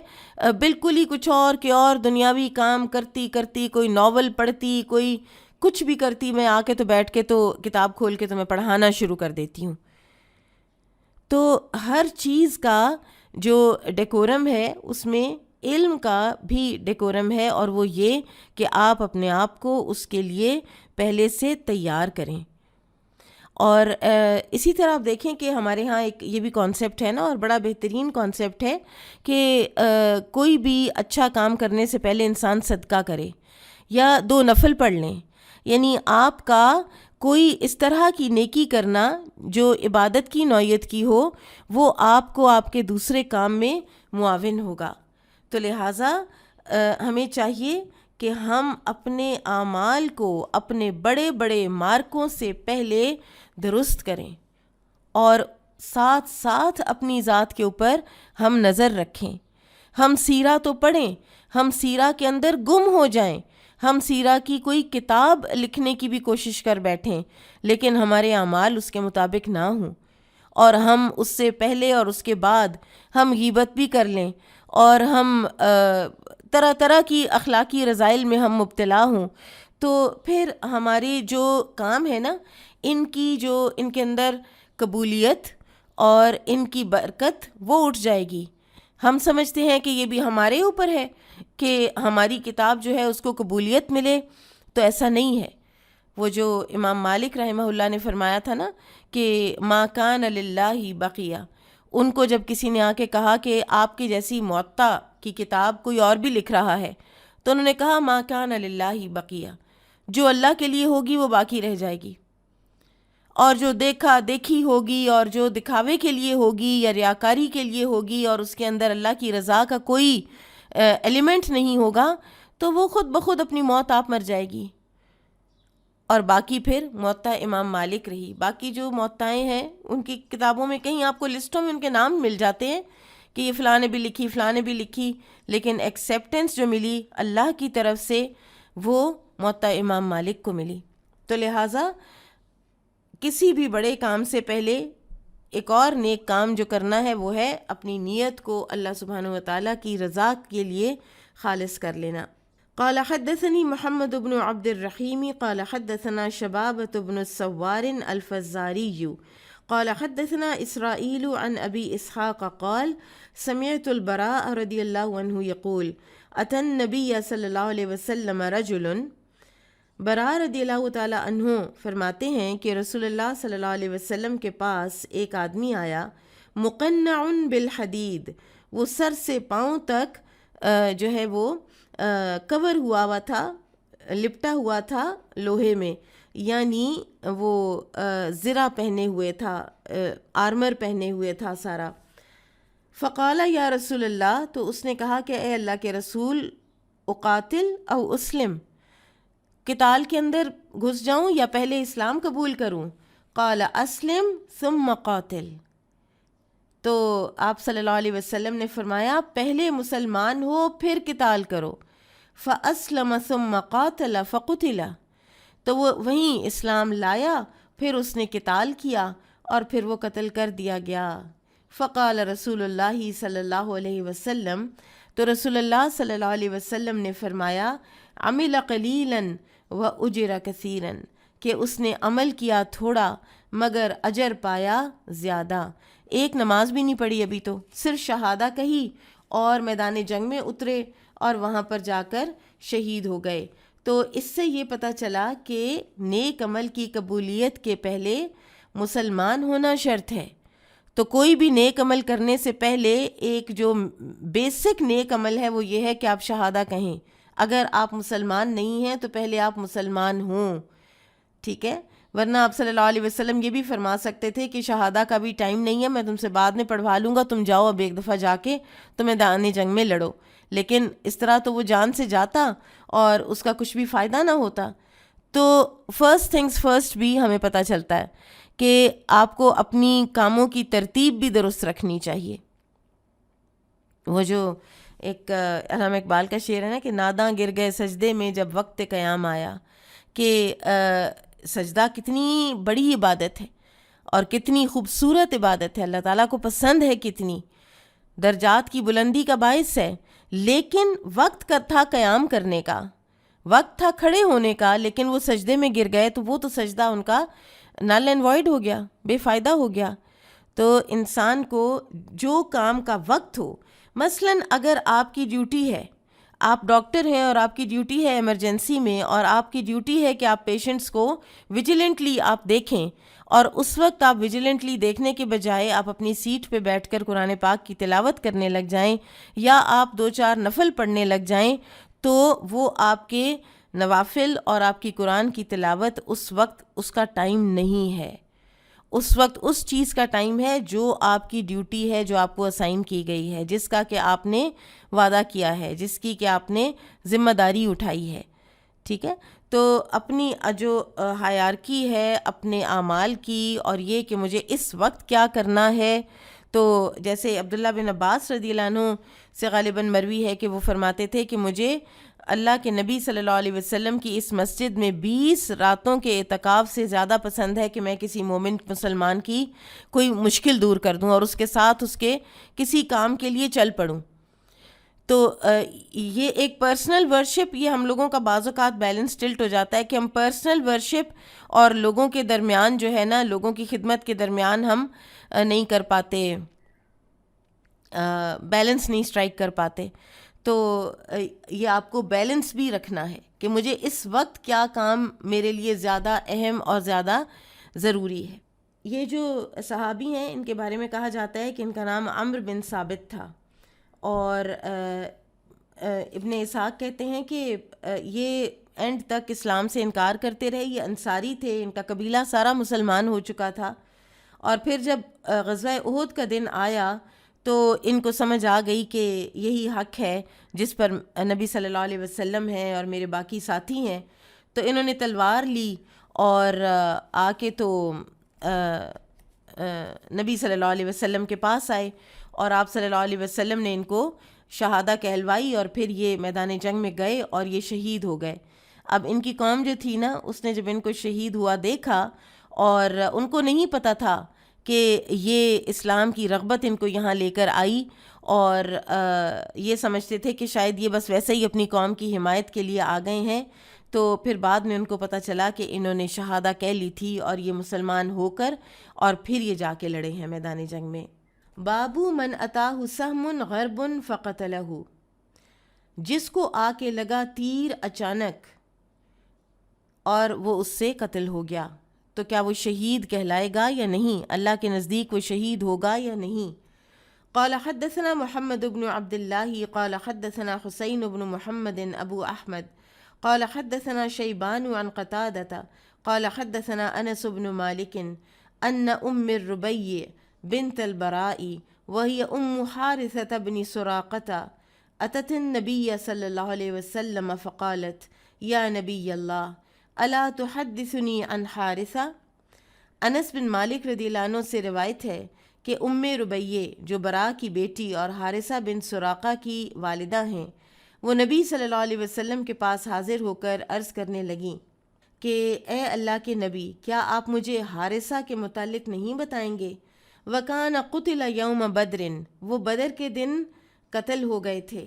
بالکل ہی کچھ اور کے اور دنیاوی کام کرتی کرتی، کوئی ناول پڑھتی، کوئی کچھ بھی کرتی، میں آ کے تو بیٹھ کے تو کتاب کھول کے تو میں پڑھانا شروع کر دیتی ہوں۔ تو ہر چیز کا جو ڈیکورم ہے اس میں علم کا بھی ڈیکورم ہے، اور وہ یہ کہ آپ اپنے آپ کو اس کے لیے پہلے سے تیار کریں۔ اور اسی طرح آپ دیکھیں کہ ہمارے ہاں ایک یہ بھی کانسیپٹ ہے نا، اور بڑا بہترین کانسیپٹ ہے کہ کوئی بھی اچھا کام کرنے سے پہلے انسان صدقہ کرے یا 2 نفل پڑھ لیں، یعنی آپ کا کوئی اس طرح کی نیکی کرنا جو عبادت کی نوعیت کی ہو، وہ آپ کو آپ کے دوسرے کام میں معاون ہوگا۔ تو لہٰذا ہمیں چاہیے کہ ہم اپنے اعمال کو اپنے بڑے بڑے مارکوں سے پہلے درست کریں، اور ساتھ ساتھ اپنی ذات کے اوپر ہم نظر رکھیں۔ ہم سیرہ تو پڑھیں، ہم سیرہ کے اندر گم ہو جائیں، ہم سیرہ کی کوئی کتاب لکھنے کی بھی کوشش کر بیٹھیں، لیکن ہمارے اعمال اس کے مطابق نہ ہوں، اور ہم اس سے پہلے اور اس کے بعد ہم غیبت بھی کر لیں، اور ہم طرح طرح کی اخلاقی رذائل میں ہم مبتلا ہوں، تو پھر ہمارے جو کام ہے نا، ان کے اندر قبولیت اور ان کی برکت وہ اٹھ جائے گی۔ ہم سمجھتے ہیں کہ یہ بھی ہمارے اوپر ہے کہ ہماری کتاب جو ہے اس کو قبولیت ملے، تو ایسا نہیں ہے۔ وہ جو امام مالک رحمہ اللہ نے فرمایا تھا نا کہ ما کان للہ بقیہ، ان کو جب کسی نے آ کے کہا کہ آپ کی جیسی موطا کی کتاب کوئی اور بھی لکھ رہا ہے، تو انہوں نے کہا ما کان للہ بقیہ، جو اللہ کے لیے ہوگی وہ باقی رہ جائے گی، اور جو دیکھا دیکھی ہوگی اور جو دکھاوے کے لیے ہوگی یا ریاکاری کے لیے ہوگی اور اس کے اندر اللہ کی رضا کا کوئی ایلیمنٹ نہیں ہوگا، تو وہ خود بخود اپنی موت آپ مر جائے گی۔ اور باقی پھر موطا امام مالک رہی۔ باقی جو موطائیں ہیں ان کی کتابوں میں کہیں آپ کو لسٹوں میں ان کے نام مل جاتے ہیں کہ یہ فلاں نے بھی لکھی، فلاں نے بھی لکھی، لیکن ایکسیپٹنس جو ملی اللہ کی طرف سے وہ موطا امام مالک کو ملی۔ تو لہٰذا کسی بھی بڑے کام سے پہلے ایک اور نیک کام جو کرنا ہے وہ ہے اپنی نیت کو اللہ سبحانہ وتعالیٰ کی رضا کے لیے خالص کر لینا۔ قال حدثني محمد بن عبد الرحيم قال حدثنا شبابة بن السوار الفزاري قال حدثنا إسرائيل عن أبي إسحاق قال سمعت البراء رضي الله عنه يقول أتى النبي صلى الله عليه وسلم رجل، براء رضی اللہ تعالی عنہ فرماتے ہیں کہ رسول اللہ صلی اللہ علیہ وسلم کے پاس ایک آدمی آیا، مقنع بالحدید، وہ سر سے پاؤں تک جو ہے وہ کور ہوا تھا، لپٹا ہوا تھا لوہے میں، یعنی وہ زرہ پہنے ہوئے تھا، آرمر پہنے ہوئے تھا سارا۔ فقال یا رسول اللہ، تو اس نے کہا کہ اے اللہ کے رسول، اقاتل او اسلم، قتال کے اندر گھس جاؤں یا پہلے اسلام قبول کروں؟ قال اسلم ثم قاتل، تو آپ صلی اللہ علیہ وسلم نے فرمایا پہلے مسلمان ہو پھر قتال کرو۔ فاسلم ثم قاتل فقتل، تو وہ وہیں اسلام لایا، پھر اس نے قتال کیا اور پھر وہ قتل کر دیا گیا۔ فقال رسول اللہ صلی اللہ علیہ وسلم، تو رسول اللہ صلی اللہ علیہ وسلم نے فرمایا عمل قلیلا واجر کثیرا، کہ اس نے عمل کیا تھوڑا مگر اجر پایا زیادہ۔ ایک نماز بھی نہیں پڑھی ابھی، تو صرف شہادہ کہی اور میدان جنگ میں اترے اور وہاں پر جا کر شہید ہو گئے۔ تو اس سے یہ پتہ چلا کہ نیک عمل کی قبولیت کے پہلے مسلمان ہونا شرط ہے۔ تو کوئی بھی نیک عمل کرنے سے پہلے ایک جو بیسک نیک عمل ہے وہ یہ ہے کہ آپ شہادہ کہیں۔ اگر آپ مسلمان نہیں ہیں تو پہلے آپ مسلمان ہوں، ٹھیک ہے؟ ورنہ آپ صلی اللہ علیہ وسلم یہ بھی فرما سکتے تھے کہ شہادہ کا بھی ٹائم نہیں ہے، میں تم سے بعد میں پڑھوا لوں گا، تم جاؤ اب ایک دفعہ جا کے تو میدان جنگ میں لڑو۔ لیکن اس طرح تو وہ جان سے جاتا اور اس کا کچھ بھی فائدہ نہ ہوتا۔ تو فرسٹ تھنگز فرسٹ بھی ہمیں پتہ چلتا ہے کہ آپ کو اپنی کاموں کی ترتیب بھی درست رکھنی چاہیے. وہ جو ایک علامہ اقبال کا شعر ہے نا کہ ناداں گر گئے سجدے میں جب وقت قیام آیا، کہ سجدہ کتنی بڑی عبادت ہے اور کتنی خوبصورت عبادت ہے، اللہ تعالیٰ کو پسند ہے، کتنی درجات کی بلندی کا باعث ہے. لیکن وقت کا تھا قیام کرنے کا، وقت تھا کھڑے ہونے کا، لیکن وہ سجدے میں گر گئے تو وہ تو سجدہ ان کا نل اینڈ وائڈ ہو گیا، بے فائدہ ہو گیا. تو انسان کو جو کام کا وقت ہو، مثلاً اگر آپ کی ڈیوٹی ہے، آپ ڈاکٹر ہیں اور آپ کی ڈیوٹی ہے ایمرجنسی میں، اور آپ کی ڈیوٹی ہے کہ آپ پیشنٹس کو ویجیلنٹلی آپ دیکھیں، اور اس وقت آپ ویجیلنٹلی دیکھنے کے بجائے آپ اپنی سیٹ پہ بیٹھ کر قرآن پاک کی تلاوت کرنے لگ جائیں یا آپ 2-4 نفل پڑھنے لگ جائیں، تو وہ آپ کے نوافل اور آپ کی قرآن کی تلاوت اس وقت اس کا ٹائم نہیں ہے. اس وقت اس چیز کا ٹائم ہے جو آپ کی ڈیوٹی ہے، جو آپ کو اسائن کی گئی ہے، جس کا کہ آپ نے وعدہ کیا ہے، جس کی کہ آپ نے ذمہ داری اٹھائی ہے. ٹھیک ہے، تو اپنی جو ہائرارکی ہے اپنے اعمال کی، اور یہ کہ مجھے اس وقت کیا کرنا ہے، تو جیسے عبداللہ بن عباس رضی اللہ عنہ سے غالباً مروی ہے کہ وہ فرماتے تھے کہ مجھے اللہ کے نبی صلی اللہ علیہ وسلم کی اس مسجد میں 20 راتوں کے اعتکاف سے زیادہ پسند ہے کہ میں کسی مومن مسلمان کی کوئی مشکل دور کر دوں اور اس کے ساتھ اس کے کسی کام کے لیے چل پڑوں. تو یہ ایک پرسنل ورشپ، یہ ہم لوگوں کا بعض اوقات بیلنس ٹلٹ ہو جاتا ہے کہ ہم پرسنل ورشپ اور لوگوں کے درمیان جو ہے نا، لوگوں کی خدمت کے درمیان ہم نہیں کر پاتے، بیلنس نہیں اسٹرائک کر پاتے. تو یہ آپ کو بیلنس بھی رکھنا ہے کہ مجھے اس وقت کیا کام میرے لیے زیادہ اہم اور زیادہ ضروری ہے. یہ جو صحابی ہیں ان کے بارے میں کہا جاتا ہے کہ ان کا نام عمرو بن ثابت تھا، اور ابن اسحاق کہتے ہیں کہ یہ اینڈ تک اسلام سے انکار کرتے رہے. یہ انصاری تھے، ان کا قبیلہ سارا مسلمان ہو چکا تھا، اور پھر جب غزوہ احد کا دن آیا تو ان کو سمجھ آ گئی کہ یہی حق ہے جس پر نبی صلی اللہ علیہ وسلم ہیں اور میرے باقی ساتھی ہیں. تو انہوں نے تلوار لی اور آ کے تو نبی صلی اللہ علیہ وسلم کے پاس آئے، اور آپ صلی اللہ علیہ وسلم نے ان کو شہادہ کہلوائی، اور پھر یہ میدان جنگ میں گئے اور یہ شہید ہو گئے. اب ان کی قوم جو تھی نا، اس نے جب ان کو شہید ہوا دیکھا، اور ان کو نہیں پتہ تھا کہ یہ اسلام کی رغبت ان کو یہاں لے کر آئی، اور یہ سمجھتے تھے کہ شاید یہ بس ویسے ہی اپنی قوم کی حمایت کے لیے آ گئے ہیں. تو پھر بعد میں ان کو پتہ چلا کہ انہوں نے شہادہ کہہ لی تھی اور یہ مسلمان ہو کر اور پھر یہ جا کے لڑے ہیں میدان جنگ میں. بابو من اتاہ سہم غرب فقتلہ، جس کو آ کے لگا تیر اچانک اور وہ اس سے قتل ہو گیا، تو کیا وہ شہید کہلائے گا یا نہیں؟ اللہ کے نزدیک وہ شہید ہوگا یا نہیں؟ قال حدثنا محمد بن عبد الله قال حدثنا حسين بن محمد ابو احمد قال حدثنا شيبان عن قتادة قال حدثنا انس بن مالك ان الربيع بنت البراء وهي حارثة بن سراقة اتت النبي صلى الله عليه وسلم فقالت يا نبي الله الا تحدثني عن حارثة. انس بن مالک رضی اللہ عنہ سے روایت ہے کہ ربیع جو برا کی بیٹی اور حارثہ بن سراقہ کی والدہ ہیں، وہ نبی صلی اللہ علیہ وسلم کے پاس حاضر ہو کر عرض کرنے لگیں کہ اے اللہ کے نبی، کیا آپ مجھے حارثہ کے متعلق نہیں بتائیں گے؟ وکان قتل یوم بدر، وہ بدر کے دن قتل ہو گئے تھے.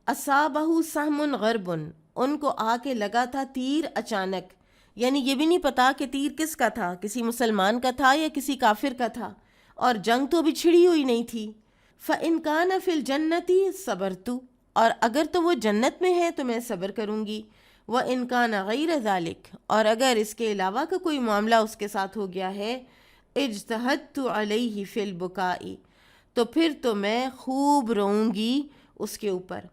اصابہ سہم غرب، ان کو آ کے لگا تھا تیر اچانک، یعنی یہ بھی نہیں پتا کہ تیر کس کا تھا، کسی مسلمان کا تھا یا کسی کافر کا تھا، اور جنگ تو ابھی چھڑی ہوئی نہیں تھی. فَإِن كَانَ فِي الْجَنَّةِ صَبَرْتُ، اور اگر تو وہ جنت میں ہے تو میں صبر کروں گی. وَإِن كَانَ غَيْرَ ذَلِكَ، اور اگر اس کے علاوہ کا کوئی معاملہ اس کے ساتھ ہو گیا ہے، اجتہدت علیہ فی البکاء، تو پھر تو میں خوب روؤں گی اس کے اوپر.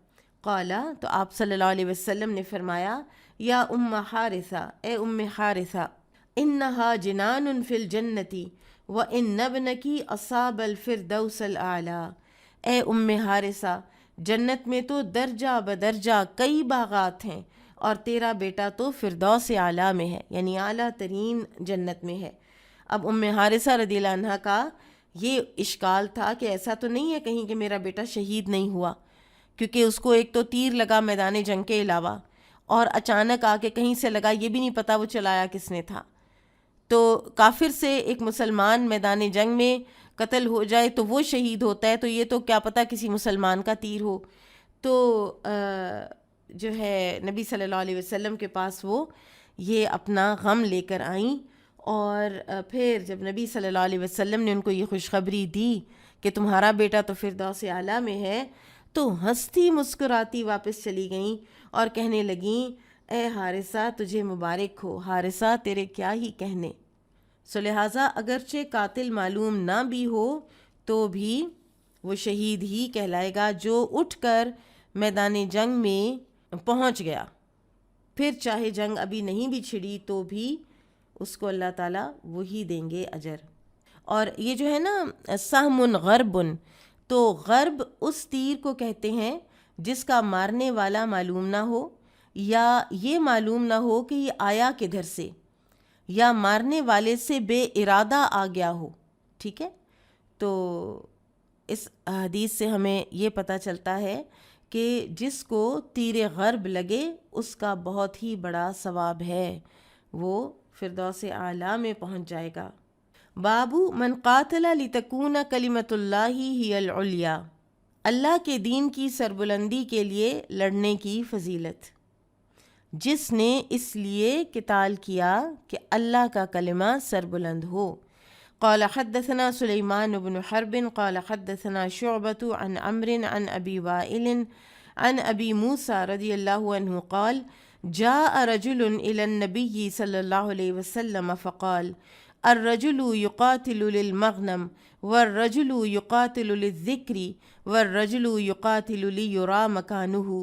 قالا، تو آپ صلی اللہ علیہ وسلم نے فرمایا، یا ام حارثہ، اے ام حارثہ، انہا جنان فی الجنت وان ابنکی اصاب الفردوس الاعلی، اے ام حارثہ، جنت میں تو درجہ بدرجہ کئی باغات ہیں، اور تیرا بیٹا تو فردوس اعلیٰ میں ہے، یعنی اعلیٰ ترین جنت میں ہے. اب حارثہ رضی اللہ عنہ کا یہ اشکال تھا کہ ایسا تو نہیں ہے کہیں کہ میرا بیٹا شہید نہیں ہوا، کیونکہ اس کو ایک تو تیر لگا میدان جنگ کے علاوہ، اور اچانک آ کے کہیں سے لگا، یہ بھی نہیں پتا وہ چلایا کس نے تھا۔ تو کافر سے ایک مسلمان میدان جنگ میں قتل ہو جائے تو وہ شہید ہوتا ہے، تو یہ تو کیا پتہ کسی مسلمان کا تیر ہو۔ تو جو ہے نبی صلی اللہ علیہ وسلم کے پاس وہ یہ اپنا غم لے کر آئیں، اور پھر جب نبی صلی اللہ علیہ وسلم نے ان کو یہ خوشخبری دی کہ تمہارا بیٹا تو فردوس اعلیٰ میں ہے، تو ہنستی مسکراتی واپس چلی گئیں اور کہنے لگیں، اے حارثہ تجھے مبارک ہو، حارثہ تیرے کیا ہی کہنے۔ سو لہٰذا اگرچہ قاتل معلوم نہ بھی ہو تو بھی وہ شہید ہی کہلائے گا جو اٹھ کر میدان جنگ میں پہنچ گیا، پھر چاہے جنگ ابھی نہیں بھی چھڑی تو بھی اس کو اللہ تعالیٰ وہی دیں گے اجر۔ اور یہ جو ہے نا سہم غرب، تو غرب اس تیر کو کہتے ہیں جس کا مارنے والا معلوم نہ ہو، یا یہ معلوم نہ ہو کہ یہ آیا کدھر سے، یا مارنے والے سے بے ارادہ آ گیا ہو، ٹھیک ہے۔ تو اس حدیث سے ہمیں یہ پتہ چلتا ہے کہ جس کو تیر غرب لگے اس کا بہت ہی بڑا ثواب ہے، وہ فردوس اعلیٰ میں پہنچ جائے گا۔ بابو من قاتل لتکون کلمۃ اللہ ہی العلیٰ، اللہ کے دین کی سربلندی کے لیے لڑنے کی فضیلت۔ جس نے اس لیے قتال کیا کہ اللہ کا کلمہ سربلند ہو۔ قال حدثنا سلیمان بن حرب قال حدثنا شعبة عن عمرو عن ابی وائل عن ابی موسیٰ رضی اللہ عنہ قال جاء رجل الى النبی صلی اللہ علیہ وسلم فقال الرجل يقاتل للمغنم والرجل يقاتل للذکر والرجل يقاتل ليرى مكانه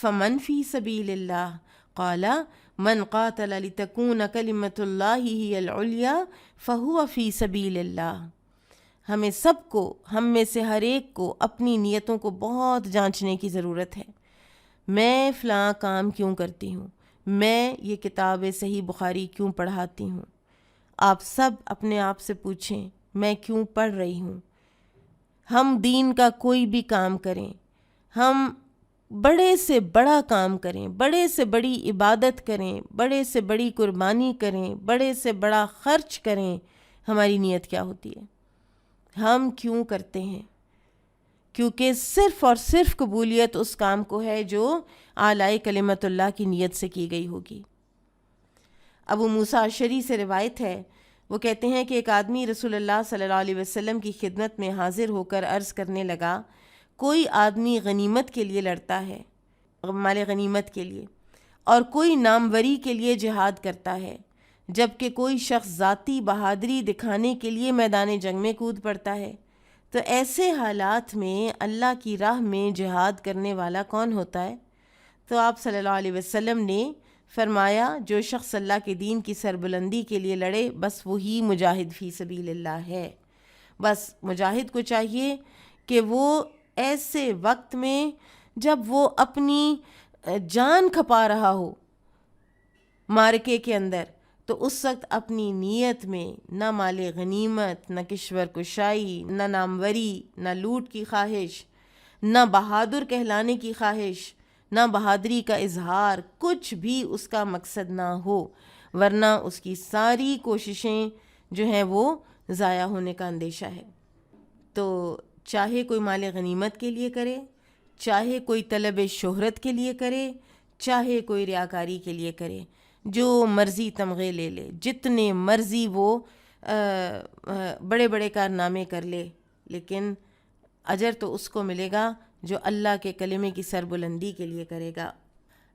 فمن في سبيل الله قال من قاتل لتكون كلمة الله هي العليا فهو في سبيل الله۔ ہمیں سب کو، ہم میں سے ہر ایک کو اپنی نیتوں کو بہت جانچنے کی ضرورت ہے۔ میں فلاں کام کیوں کرتی ہوں، میں یہ کتاب صحیح بخاری کیوں پڑھاتی ہوں۔ آپ سب اپنے آپ سے پوچھیں میں کیوں پڑھ رہی ہوں۔ ہم دین کا کوئی بھی کام کریں، ہم بڑے سے بڑا کام کریں، بڑے سے بڑی عبادت کریں، بڑے سے بڑی قربانی کریں، بڑے سے بڑا خرچ کریں، ہماری نیت کیا ہوتی ہے، ہم کیوں کرتے ہیں؟ کیونکہ صرف اور صرف قبولیت اس کام کو ہے جو اعلی کلمت اللہ کی نیت سے کی گئی ہوگی۔ ابو موسیٰ اشعری سے روایت ہے، وہ کہتے ہیں کہ ایک آدمی رسول اللہ صلی اللہ علیہ وسلم کی خدمت میں حاضر ہو کر عرض کرنے لگا، کوئی آدمی غنیمت کے لیے لڑتا ہے، مال غنیمت کے لیے، اور کوئی ناموری کے لیے جہاد کرتا ہے، جبکہ کوئی شخص ذاتی بہادری دکھانے کے لیے میدان جنگ میں کود پڑتا ہے، تو ایسے حالات میں اللہ کی راہ میں جہاد کرنے والا کون ہوتا ہے؟ تو آپ صلی اللہ علیہ وسلم نے فرمایا، جو شخص اللہ کے دین کی سربلندی کے لیے لڑے بس وہی مجاہد فی سبیل اللہ ہے۔ بس مجاہد کو چاہیے کہ وہ ایسے وقت میں جب وہ اپنی جان کھپا رہا ہو معرکے کے اندر، تو اس وقت اپنی نیت میں نہ مال غنیمت، نہ کشور کشائی، نہ ناموری، نہ لوٹ کی خواہش، نہ بہادر کہلانے کی خواہش، نہ بہادری کا اظہار، کچھ بھی اس کا مقصد نہ ہو، ورنہ اس کی ساری کوششیں جو ہیں وہ ضائع ہونے کا اندیشہ ہے۔ تو چاہے کوئی مال غنیمت کے لیے کرے، چاہے کوئی طلب شہرت کے لیے کرے، چاہے کوئی ریاکاری کے لیے کرے، جو مرضی تمغے لے لے، جتنے مرضی وہ بڑے بڑے کارنامے کر لے، لیکن اجر تو اس کو ملے گا جو اللہ کے کلمے کی سربلندی کے لیے کرے گا۔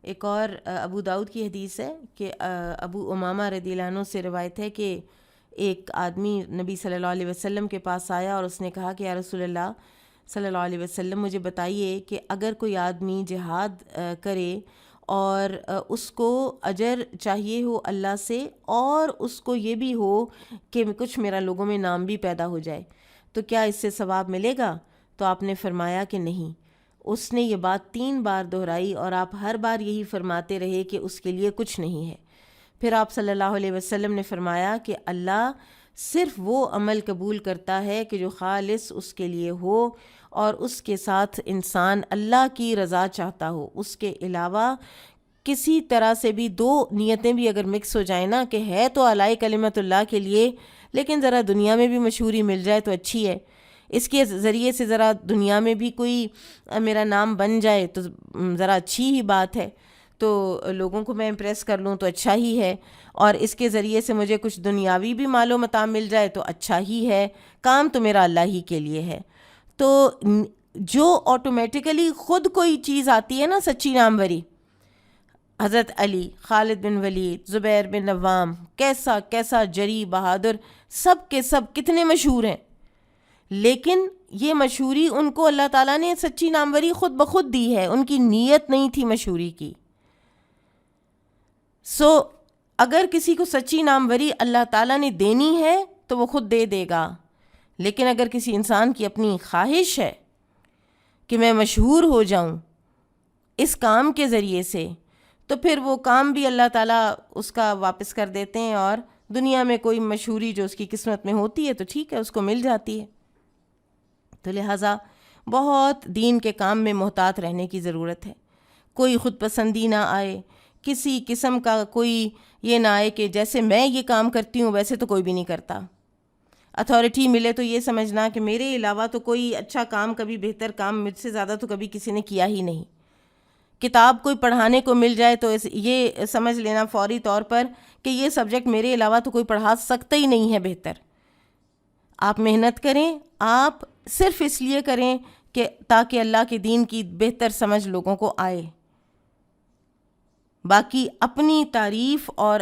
ایک اور ابو داؤد کی حدیث ہے کہ ابو امامہ رضی اللہ عنہ سے روایت ہے کہ ایک آدمی نبی صلی اللہ علیہ وسلم کے پاس آیا اور اس نے کہا کہ یا رسول اللہ صلی اللہ علیہ وسلم، مجھے بتائیے کہ اگر کوئی آدمی جہاد کرے اور اس کو اجر چاہیے ہو اللہ سے، اور اس کو یہ بھی ہو کہ کچھ میرا لوگوں میں نام بھی پیدا ہو جائے، تو کیا اس سے ثواب ملے گا؟ تو آپ نے فرمایا کہ نہیں۔ اس نے یہ بات 3 بار دہرائی اور آپ ہر بار یہی فرماتے رہے کہ اس کے لیے کچھ نہیں ہے۔ پھر آپ صلی اللہ علیہ وسلم نے فرمایا کہ اللہ صرف وہ عمل قبول کرتا ہے کہ جو خالص اس کے لیے ہو اور اس کے ساتھ انسان اللہ کی رضا چاہتا ہو. اس کے علاوہ کسی طرح سے بھی دو نیتیں بھی اگر مکس ہو جائیں نا کہ ہے تو اعلی کلمت اللہ کے لیے لیکن ذرا دنیا میں بھی مشہوری مل جائے تو اچھی ہے، اس کے ذریعے سے ذرا دنیا میں بھی کوئی میرا نام بن جائے تو ذرا اچھی ہی بات ہے، تو لوگوں کو میں امپریس کر لوں تو اچھا ہی ہے، اور اس کے ذریعے سے مجھے کچھ دنیاوی بھی مال و متاع مل جائے تو اچھا ہی ہے. کام تو میرا اللہ ہی کے لیے ہے. تو جو آٹومیٹیکلی خود کوئی چیز آتی ہے نا سچی ناموری، حضرت علی، خالد بن ولید، زبیر بن عوام، کیسا کیسا جری بہادر، سب کے سب کتنے مشہور ہیں، لیکن یہ مشہوری ان کو اللہ تعالیٰ نے سچی ناموری خود بخود دی ہے، ان کی نیت نہیں تھی مشہوری کی. اگر کسی کو سچی ناموری اللہ تعالیٰ نے دینی ہے تو وہ خود دے دے گا، لیکن اگر کسی انسان کی اپنی خواہش ہے کہ میں مشہور ہو جاؤں اس کام کے ذریعے سے، تو پھر وہ کام بھی اللہ تعالیٰ اس کا واپس کر دیتے ہیں، اور دنیا میں کوئی مشہوری جو اس کی قسمت میں ہوتی ہے تو ٹھیک ہے، اس کو مل جاتی ہے. تو لہٰذا بہت دین کے کام میں محتاط رہنے کی ضرورت ہے. کوئی خود پسندی نہ آئے، کسی قسم کا کوئی یہ نہ آئے کہ جیسے میں یہ کام کرتی ہوں ویسے تو کوئی بھی نہیں کرتا. اتھارٹی ملے تو یہ سمجھنا کہ میرے علاوہ تو کوئی اچھا کام، کبھی بہتر کام مجھ سے زیادہ تو کبھی کسی نے کیا ہی نہیں. کتاب کوئی پڑھانے کو مل جائے تو یہ سمجھ لینا فوری طور پر کہ یہ سبجیکٹ میرے علاوہ تو کوئی پڑھا سکتا ہی نہیں ہے بہتر. آپ محنت کریں، آپ صرف اس لیے کریں کہ تاکہ اللہ کے دین کی بہتر سمجھ لوگوں کو آئے. باقی اپنی تعریف اور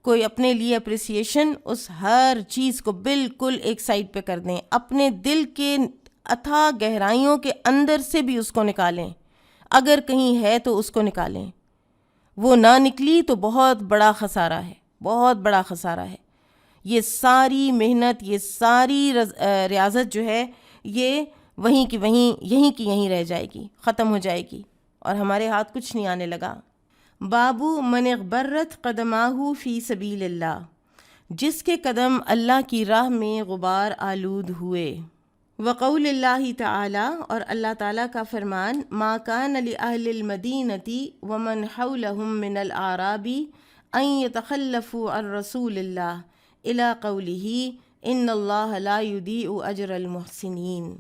کوئی اپنے لیے اپریسیشن، اس ہر چیز کو بالکل ایک سائڈ پہ کر دیں. اپنے دل کے اتھاہ گہرائیوں کے اندر سے بھی اس کو نکالیں، اگر کہیں ہے تو اس کو نکالیں. وہ نہ نکلی تو بہت بڑا خسارہ ہے، بہت بڑا خسارہ ہے. یہ ساری محنت، یہ ساری ریاضت جو ہے یہ وہیں کی وہیں، یہیں کی یہیں رہ جائے گی، ختم ہو جائے گی، اور ہمارے ہاتھ کچھ نہیں آنے لگا. بابو من اغبرت قدماہ فی سبیل اللہ، جس کے قدم اللہ کی راہ میں غبار آلود ہوئے. وقول اللہ تعالی، اور اللہ تعالیٰ کا فرمان، ما کان لأہل المدینۃ ومن حولہم من الاعراب ان یتخلفوا عن رسول اللہ الی قولہ ان اللہ لا یضیع اجر المحسنین.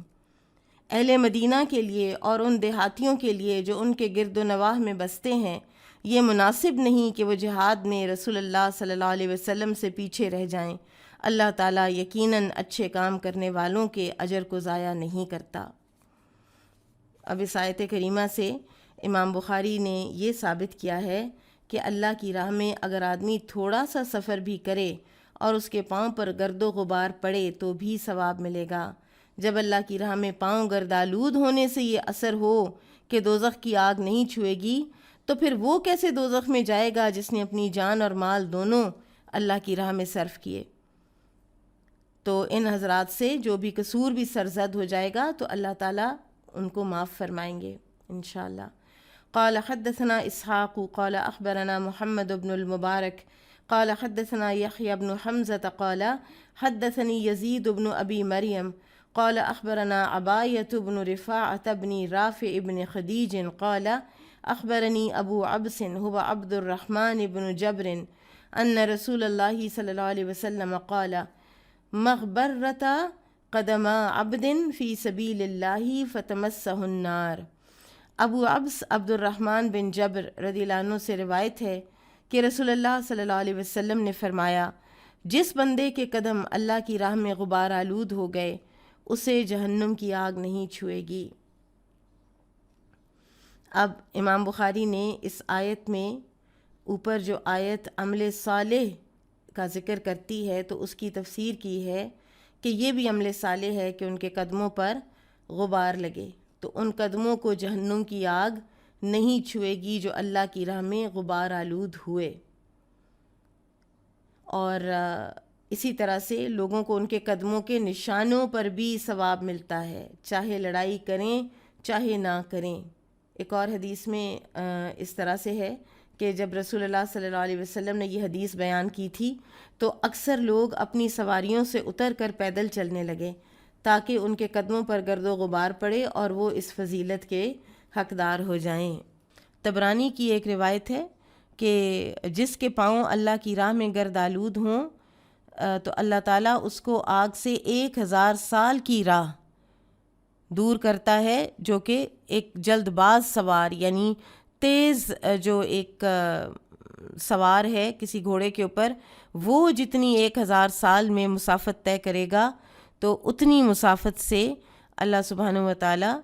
اہل مدینہ کے لیے اور ان دیہاتیوں کے لیے جو ان کے گرد و نواح میں بستے ہیں، یہ مناسب نہیں کہ وہ جہاد میں رسول اللہ صلی اللہ علیہ وسلم سے پیچھے رہ جائیں. اللہ تعالیٰ یقیناً اچھے کام کرنے والوں کے اجر کو ضائع نہیں کرتا. اب اس آیت کریمہ سے امام بخاری نے یہ ثابت کیا ہے کہ اللہ کی راہ میں اگر آدمی تھوڑا سا سفر بھی کرے اور اس کے پاؤں پر گرد و غبار پڑے تو بھی ثواب ملے گا. جب اللہ کی راہ میں پاؤں گردآلود ہونے سے یہ اثر ہو کہ دوزخ کی آگ نہیں چھوئے گی، تو پھر وہ کیسے دوزخ میں جائے گا جس نے اپنی جان اور مال دونوں اللہ کی راہ میں صرف کیے. تو ان حضرات سے جو بھی قصور بھی سرزد ہو جائے گا تو اللہ تعالیٰ ان کو معاف فرمائیں گے انشاءاللہ. قال حدثنا اسحاق قال اخبرنا محمد بن المبارک قال حدثنا يحيى بن حمزة قال حدثني يزيد بن ابي مريم قال اخبرنا عباية بن رفاعة بن رافع بن خديج قال اخبرني ابو عبس هو عبد الرحمن بن جبر ان رسول الله صلى الله عليه وسلم قال مغبرة قدم عبد في سبيل الله فتمسه النار. ابو عبس عبد الرحمن بن جبر رضی اللہ عنہ سے روایت ہے کہ رسول اللہ صلی اللہ علیہ وسلم نے فرمایا، جس بندے کے قدم اللہ کی راہ میں غبار آلود ہو گئے اسے جہنم کی آگ نہیں چھوئے گی. اب امام بخاری نے اس آیت میں اوپر جو آیت عمل صالح کا ذکر کرتی ہے تو اس کی تفسیر کی ہے کہ یہ بھی عمل صالح ہے کہ ان کے قدموں پر غبار لگے، تو ان قدموں کو جہنم کی آگ نہیں چھوئے گی جو اللہ کی راہ میں غبار آلود ہوئے. اور اسی طرح سے لوگوں کو ان کے قدموں کے نشانوں پر بھی ثواب ملتا ہے، چاہے لڑائی کریں چاہے نہ کریں. ایک اور حدیث میں اس طرح سے ہے کہ جب رسول اللہ صلی اللہ علیہ وسلم نے یہ حدیث بیان کی تھی تو اکثر لوگ اپنی سواریوں سے اتر کر پیدل چلنے لگے تاکہ ان کے قدموں پر گرد و غبار پڑے اور وہ اس فضیلت کے حقدار ہو جائیں۔ طبرانی کی ایک روایت ہے کہ جس کے پاؤں اللہ کی راہ میں گرد آلود ہوں تو اللہ تعالیٰ اس کو آگ سے 1000 سال کی راہ دور کرتا ہے، جو کہ ایک جلد باز سوار یعنی تیز جو ایک سوار ہے کسی گھوڑے کے اوپر، وہ جتنی 1000 سال میں مسافت طے کرے گا تو اتنی مسافت سے اللہ سبحانہ و تعالیٰ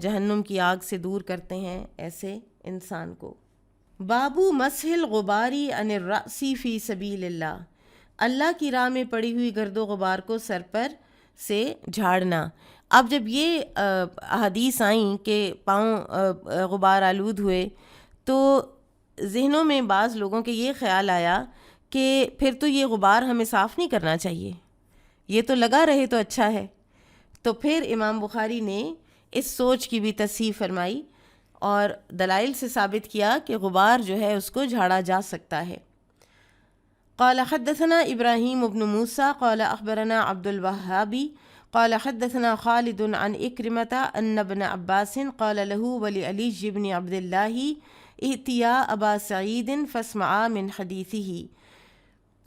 جہنم کی آگ سے دور کرتے ہیں ایسے انسان کو۔ بابو مسح الغباری عن الرأس فی سبیل اللہ، اللہ کی راہ میں پڑی ہوئی گرد و غبار کو سر پر سے جھاڑنا۔ اب جب یہ احادیث آئیں کہ پاؤں غبار آلود ہوئے تو ذہنوں میں بعض لوگوں کے یہ خیال آیا کہ پھر تو یہ غبار ہمیں صاف نہیں کرنا چاہیے، یہ تو لگا رہے تو اچھا ہے۔ تو پھر امام بخاری نے اس سوچ کی بھی تصحیح فرمائی اور دلائل سے ثابت کیا کہ غبار جو ہے اس کو جھاڑا جا سکتا ہے۔ قال حدثنا ابراہیم بن موسیٰ قال اخبرنا عبد الوهاب قال حدثنا خالد عن اکرمۃ ان ابن عباس قال له ولعلی بن عبد الله ائتیا ابا سعید فاسمعا من حدیثه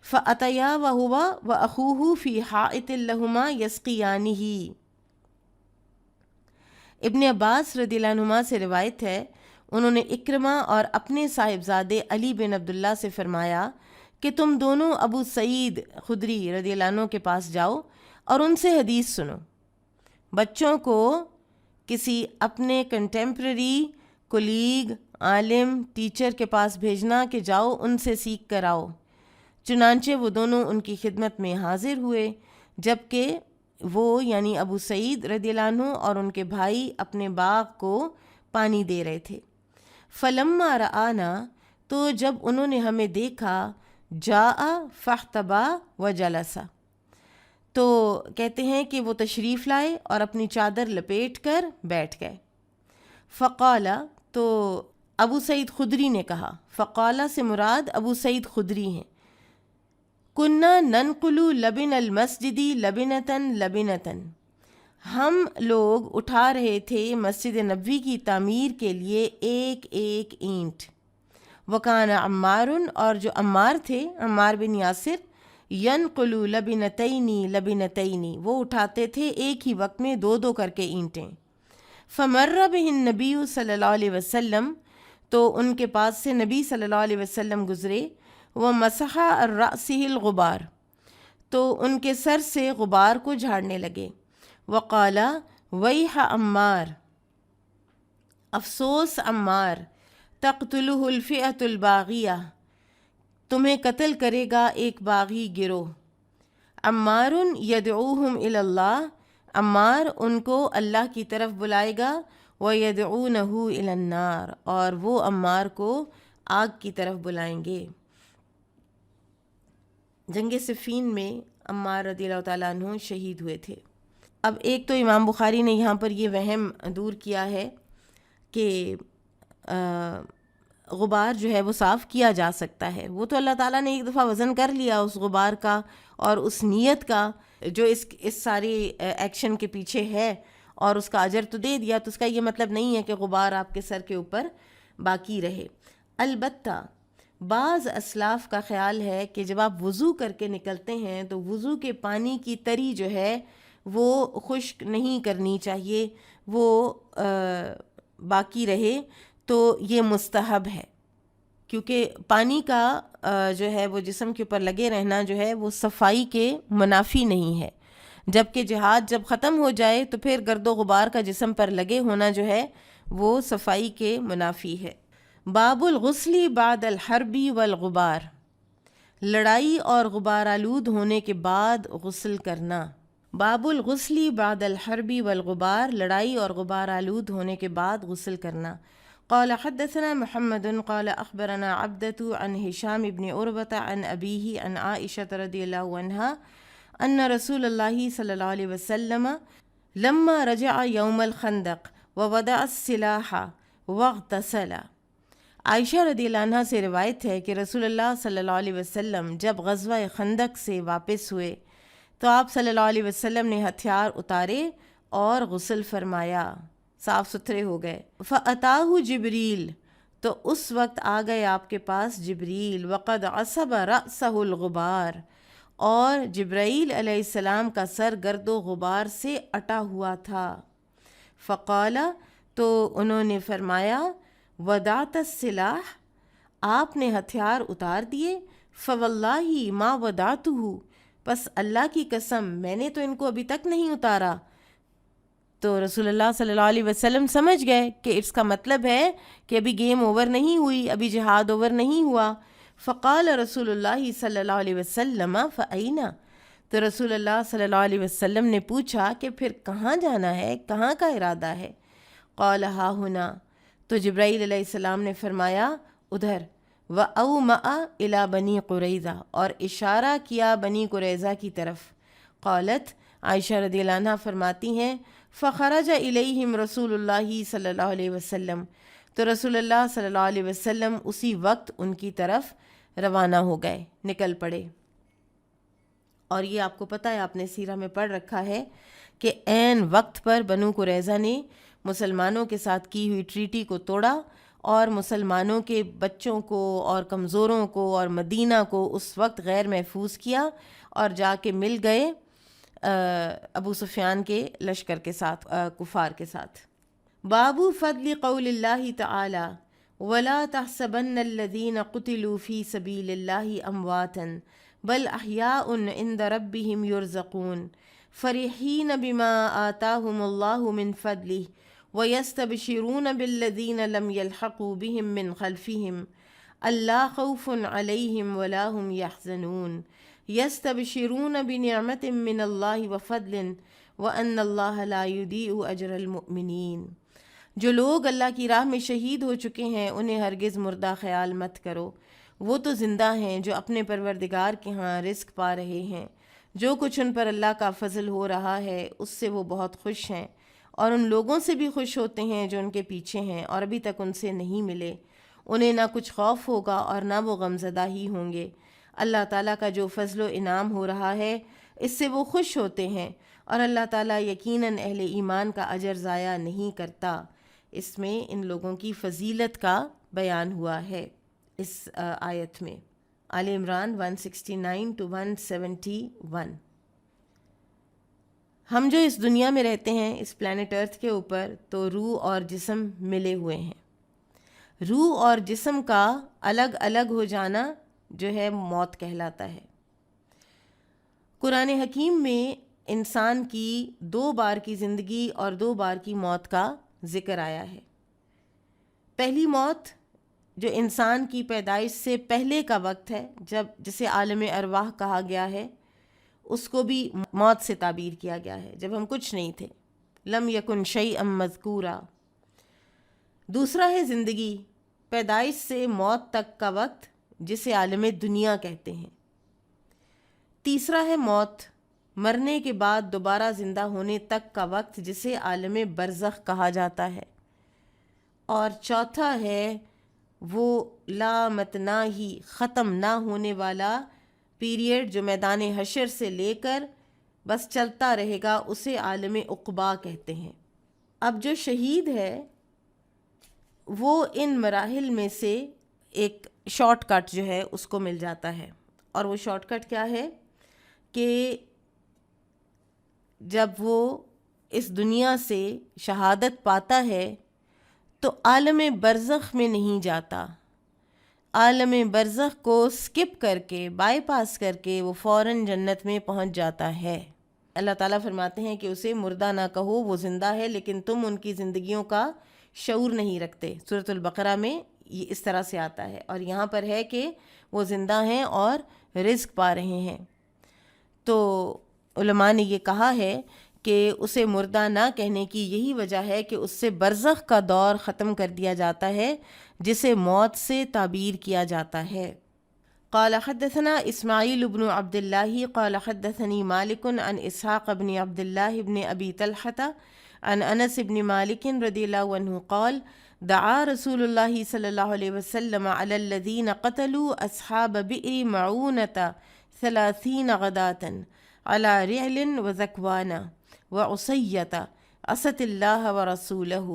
فأتیا وهو واخوه في حائط لهما يسقيانه۔ ابن عباس رضی اللہ عنہما سے روایت ہے، انہوں نے اکرمہ اور اپنے صاحبزادے علی بن عبداللہ سے فرمایا کہ تم دونوں ابو سعید خدری رضی اللہ عنہ کے پاس جاؤ اور ان سے حدیث سنو۔ بچوں کو کسی اپنے کنٹمپریری کولیگ، عالم، ٹیچر کے پاس بھیجنا کہ جاؤ ان سے سیکھ کر آؤ۔ چنانچہ وہ دونوں ان کی خدمت میں حاضر ہوئے، جبکہ وہ یعنی ابو سعید رضی اللہ عنہ اور ان کے بھائی اپنے باغ کو پانی دے رہے تھے۔ فلما رآنا، تو جب انہوں نے ہمیں دیکھا، جاء فاحتبا وجلس، تو کہتے ہیں کہ وہ تشریف لائے اور اپنی چادر لپیٹ کر بیٹھ گئے۔ فقال، تو ابو سعید خدری نے کہا، فقال سے مراد ابو سعید خدری ہیں، کنا ننقل لبن المسجد لبنتن لبنتن، ہم لوگ اٹھا رہے تھے مسجد نبوی کی تعمیر کے لیے ایک ایک اینٹ۔ وکان عمار، اور جو عمار تھے، عمار بن یاسر، ینقل لبنتینی لبنتینی، وہ اٹھاتے تھے ایک ہی وقت میں دو دو کر کے اینٹیں۔ فمر بہ النبی صلی اللہ علیہ وسلم، تو ان کے پاس سے نبی صلی اللہ علیہ وسلم گزرے، ومسح عن رأسہ الغبار، تو ان کے سر سے غبار کو جھاڑنے لگے۔ وقال ویح عمار، افسوس عمار، تقتلہ الفئۃ الباغیہ، تمہیں قتل کرے گا ایک باغی گروہ۔ عمار یدعوہم الی اللہ، عمار ان کو اللہ کی طرف بلائے گا، ویدعونہ الی النار، اور وہ عمار کو آگ کی طرف بلائیں گے۔ جنگ صفین میں عمار رضی اللہ تعالیٰ عنہ شہید ہوئے تھے۔ اب ایک تو امام بخاری نے یہاں پر یہ وہم دور کیا ہے کہ غبار جو ہے وہ صاف کیا جا سکتا ہے، وہ تو اللہ تعالیٰ نے ایک دفعہ وزن کر لیا اس غبار کا اور اس نیت کا جو اس ساری ایکشن کے پیچھے ہے، اور اس کا اجر تو دے دیا، تو اس کا یہ مطلب نہیں ہے کہ غبار آپ کے سر کے اوپر باقی رہے۔ البتہ بعض اسلاف کا خیال ہے کہ جب آپ وضو کر کے نکلتے ہیں تو وضو کے پانی کی تری جو ہے وہ خشک نہیں کرنی چاہیے، وہ باقی رہے، تو یہ مستحب ہے، کیونکہ پانی کا جو ہے وہ جسم کے اوپر لگے رہنا جو ہے وہ صفائی کے منافی نہیں ہے، جبکہ جہاد جب ختم ہو جائے تو پھر گرد و غبار کا جسم پر لگے ہونا جو ہے وہ صفائی کے منافی ہے۔ باب الغسل بعد الحرب والغبار، لڑائی اور غبار آلود ہونے کے بعد غسل کرنا۔ باب الغسل بعد الحرب والغبار، لڑائی اور غبار آلود ہونے کے بعد غسل کرنا۔ قال حدثنا محمد قال اخبرنا عبدة عن هشام بن عروة عن أبيه عن عائشة رضي الله عنها ان رسول الله صلى الله عليه وسلم لما رجع يوم الخندق ووضع السلاح واغتسل، عائشہ رضی اللہ عنہ سے روایت ہے کہ رسول اللہ صلی اللہ علیہ وسلم جب غزوہ خندق سے واپس ہوئے تو آپ صلی اللہ علیہ وسلم نے ہتھیار اتارے اور غسل فرمایا، صاف ستھرے ہو گئے۔ فَأَتَاهُ جبریل، تو اس وقت آ گئے آپ کے پاس جبریل، وقد عصب رأسہ الغبار، اور جبرائیل علیہ السلام کا سر گرد و غبار سے اٹا ہوا تھا۔ فقال، تو انہوں نے فرمایا، ودعت السلاح، آپ نے ہتھیار اتار دیے؟ فواللہ ما ودعتہ، پس اللہ کی قسم میں نے تو ان کو ابھی تک نہیں اتارا۔ تو رسول اللہ صلی اللہ علیہ وسلم سمجھ گئے کہ اس کا مطلب ہے کہ ابھی گیم اوور نہیں ہوئی، ابھی جہاد اوور نہیں ہوا۔ فقال رسول اللہ صلی اللہ علیہ وسلم فأین، تو رسول اللہ صلی اللہ علیہ وسلم نے پوچھا کہ پھر کہاں جانا ہے، کہاں کا ارادہ ہے؟ قال ہا ہنا، تو جبرائیل علیہ السلام نے فرمایا ادھر۔ وَأَوْمَأَ إِلَى بنی قریظہ، اور اشارہ کیا بنی قریظہ کی طرف۔ قالت، عائشہ رضی اللہ عنہ فرماتی ہیں، فخرج الیہم رسول اللہ صلی اللہ علیہ وسلم، تو رسول اللہ صلی اللہ علیہ وسلم اسی وقت ان کی طرف روانہ ہو گئے، نکل پڑے۔ اور یہ آپ کو پتہ ہے، آپ نے سیرہ میں پڑھ رکھا ہے کہ عین وقت پر بنو قریظہ نے مسلمانوں کے ساتھ کی ہوئی ٹریٹی کو توڑا اور مسلمانوں کے بچوں کو اور کمزوروں کو اور مدینہ کو اس وقت غیر محفوظ کیا اور جا کے مل گئے ابو سفیان کے لشکر کے ساتھ، کفار کے ساتھ۔ باب فضل قول اللہ تعالی ولا تحسبن الذین قتلوا فی سبیل اللہ امواتا بل احیاء عند ربهم یرزقون فرحین بما آتاہم اللہ من فضلہ وَيَسْتَبْشِرُونَ بِالَّذِينَ لَمْ يَلْحَقُوا بِهِمْ مِنْ خَلْفِهِمْ أَلَّا خَوْفٌ عَلَيْهِمْ وَلَا هُمْ يَحْزَنُونَ يَسْتَبْشِرُونَ بِنِعْمَةٍ مِّنَ اللَّهِ وَفَضْلٍ وَأَنَّ اللَّهَ لَا يُضِيعُ أَجْرَ الْمُؤْمِنِينَ۔ جو لوگ اللہ کی راہ میں شہید ہو چکے ہیں انہیں ہرگز مردہ خیال مت کرو، وہ تو زندہ ہیں جو اپنے پروردگار کے ہاں رزق پا رہے ہیں۔ جو کچھ ان پر اللہ کا فضل ہو رہا ہے اس سے وہ بہت خوش ہیں، اور ان لوگوں سے بھی خوش ہوتے ہیں جو ان کے پیچھے ہیں اور ابھی تک ان سے نہیں ملے۔ انہیں نہ کچھ خوف ہوگا اور نہ وہ غمزدہ ہی ہوں گے۔ اللہ تعالیٰ کا جو فضل و انعام ہو رہا ہے اس سے وہ خوش ہوتے ہیں، اور اللہ تعالیٰ یقیناً اہل ایمان کا اجر ضائع نہیں کرتا۔ اس میں ان لوگوں کی فضیلت کا بیان ہوا ہے اس آیت میں۔ آل عمران 169 to 171۔ ہم جو اس دنیا میں رہتے ہیں، اس پلانٹ ارتھ کے اوپر، تو روح اور جسم ملے ہوئے ہیں۔ روح اور جسم کا الگ الگ ہو جانا جو ہے موت کہلاتا ہے۔ قرآن حکیم میں انسان کی 2 بار کی زندگی اور 2 بار کی موت کا ذکر آیا ہے۔ پہلی موت جو انسان کی پیدائش سے پہلے کا وقت ہے، جسے عالم ارواح کہا گیا ہے، اس کو بھی موت سے تعبیر کیا گیا ہے، جب ہم کچھ نہیں تھے، لم یکن شیئا مذکورا۔ دوسرا ہے زندگی، پیدائش سے موت تک کا وقت، جسے عالم دنیا کہتے ہیں۔ تیسرا ہے موت، مرنے کے بعد دوبارہ زندہ ہونے تک کا وقت، جسے عالم برزخ کہا جاتا ہے۔ اور چوتھا ہے وہ لا متناہی، ختم نہ ہونے والا پیریڈ جو میدان حشر سے لے کر بس چلتا رہے گا، اسے عالم عقبا کہتے ہیں۔ اب جو شہید ہے وہ ان مراحل میں سے ایک شارٹ کٹ جو ہے اس کو مل جاتا ہے، اور وہ شارٹ کٹ کیا ہے کہ جب وہ اس دنیا سے شہادت پاتا ہے تو عالم برزخ میں نہیں جاتا، عالم برزخ کو سکپ کر کے، بائی پاس کر کے وہ فوراً جنت میں پہنچ جاتا ہے۔ اللہ تعالیٰ فرماتے ہیں کہ اسے مردہ نہ کہو، وہ زندہ ہے، لیکن تم ان کی زندگیوں کا شعور نہیں رکھتے۔ سورۃ البقرہ میں یہ اس طرح سے آتا ہے، اور یہاں پر ہے کہ وہ زندہ ہیں اور رزق پا رہے ہیں۔ تو علماء نے یہ کہا ہے کہ اسے مردہ نہ کہنے کی یہی وجہ ہے کہ اس سے برزخ کا دور ختم کر دیا جاتا ہے، جسے موت سے تعبیر کیا جاتا ہے۔ قال حدثنا اسماعیل بن عبد اللہ قال حدثنی مالک عن اسحاق بن عبد اللہ بن ابی طلحة عن انس بن مالک رضی اللہ عنہ قال دعا رسول اللہ صلی اللہ علیہ وسلم علی الذین قتلوا اصحاب بئر معونۃ 30 غداة علی رعل وذکوان وعصیۃ عصت اللہ ورسولہ۔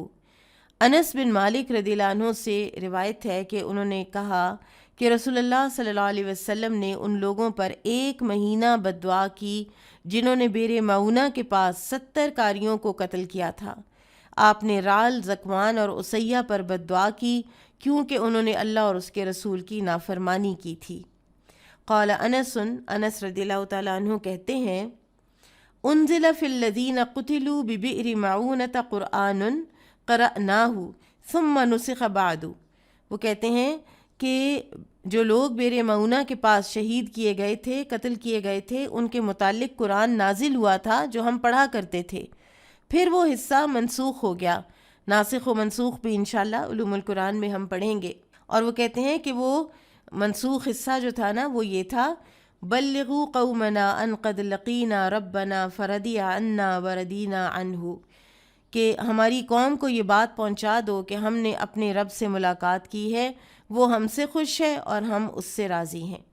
انس بن مالک رضی اللہ عنہ سے روایت ہے کہ انہوں نے کہا کہ رسول اللہ صلی اللہ علیہ وسلم نے ان لوگوں پر 1 مہینہ بددعا کی جنہوں نے بئر معونہ کے پاس 70 قاریوں کو قتل کیا تھا۔ آپ نے رعل، ذکوان اور عصیہ پر بددعا کی کیونکہ انہوں نے اللہ اور اس کے رسول کی نافرمانی کی تھی۔ قال انس رضی اللہ تعالیٰ عنہ کہتے ہیں انزل فی الذین قتلوا ببئر معونۃ قرآن قرأناہ ثم نسخ بعد۔ وہ کہتے ہیں کہ جو لوگ بئر معونہ کے پاس شہید کیے گئے تھے، قتل کیے گئے تھے، ان کے متعلق قرآن نازل ہوا تھا جو ہم پڑھا کرتے تھے، پھر وہ حصہ منسوخ ہو گیا۔ ناسخ و منسوخ بھی انشاءاللہ علوم القرآن میں ہم پڑھیں گے۔ اور وہ کہتے ہیں کہ وہ منسوخ حصہ جو تھا نا وہ یہ تھا بلغوا قومنا ان قد لقینا ربنا فرضی عنا وردینا عنہ، کہ ہماری قوم کو یہ بات پہنچا دو کہ ہم نے اپنے رب سے ملاقات کی ہے، وہ ہم سے خوش ہے اور ہم اس سے راضی ہیں۔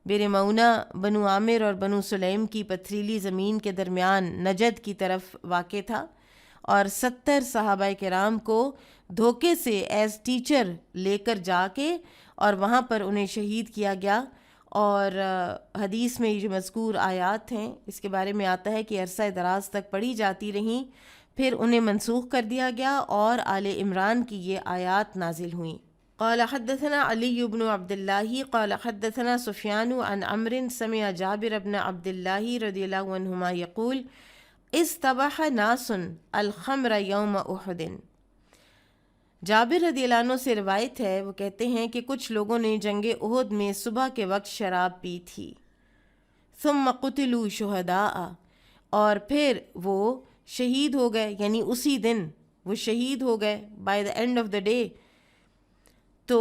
بئر معونہ بنو عامر اور بنو سلیم کی پتھریلی زمین کے درمیان نجد کی طرف واقع تھا، اور 70 صحابہ کرام کو دھوکے سے ایز ٹیچر لے کر جا کے اور وہاں پر انہیں شہید کیا گیا۔ اور حدیث میں یہ جو مذکور آیات ہیں اس کے بارے میں آتا ہے کہ عرصہ دراز تک پڑھی جاتی رہیں، پھر انہیں منسوخ کر دیا گیا اور آل عمران کی یہ آیات نازل ہوئیں۔ قال حدثنا علی بن عبد اللہ قال حدثنا سفیان عن عمرو سمع جابر بن عبد اللہ رضی اللہ عنہما یقول استبح ناس الخمر یوم احد۔ جابر رضی اللہ عنہ سے روایت ہے، وہ کہتے ہیں کہ کچھ لوگوں نے جنگ احد میں صبح کے وقت شراب پی تھی۔ ثم قتلوا شہداء، اور پھر وہ شہید ہو گئے، یعنی اسی دن وہ شہید ہو گئے by the and of the day. تو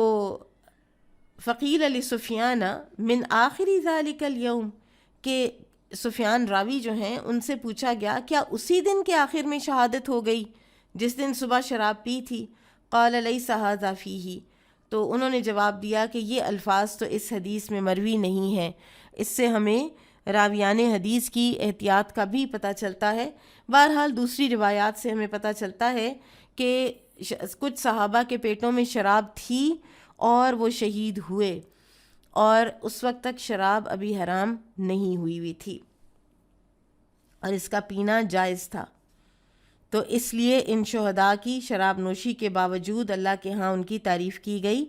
فقیل لسفیان من آخری ذالک اليوم، کہ سفیان راوی جو ہیں ان سے پوچھا گیا کیا اسی دن کے آخر میں شہادت ہو گئی جس دن صبح شراب پی تھی؟ قال لیس ھذا فیہ، تو انہوں نے جواب دیا کہ یہ الفاظ تو اس حدیث میں مروی نہیں ہیں۔ اس سے ہمیں راویان حدیث کی احتیاط کا بھی پتہ چلتا ہے۔ بہرحال دوسری روایات سے ہمیں پتہ چلتا ہے کہ کچھ صحابہ کے پیٹوں میں شراب تھی اور وہ شہید ہوئے، اور اس وقت تک شراب ابھی حرام نہیں ہوئی تھی اور اس کا پینا جائز تھا۔ تو اس لیے ان شہداء کی شراب نوشی کے باوجود اللہ کے ہاں ان کی تعریف کی گئی،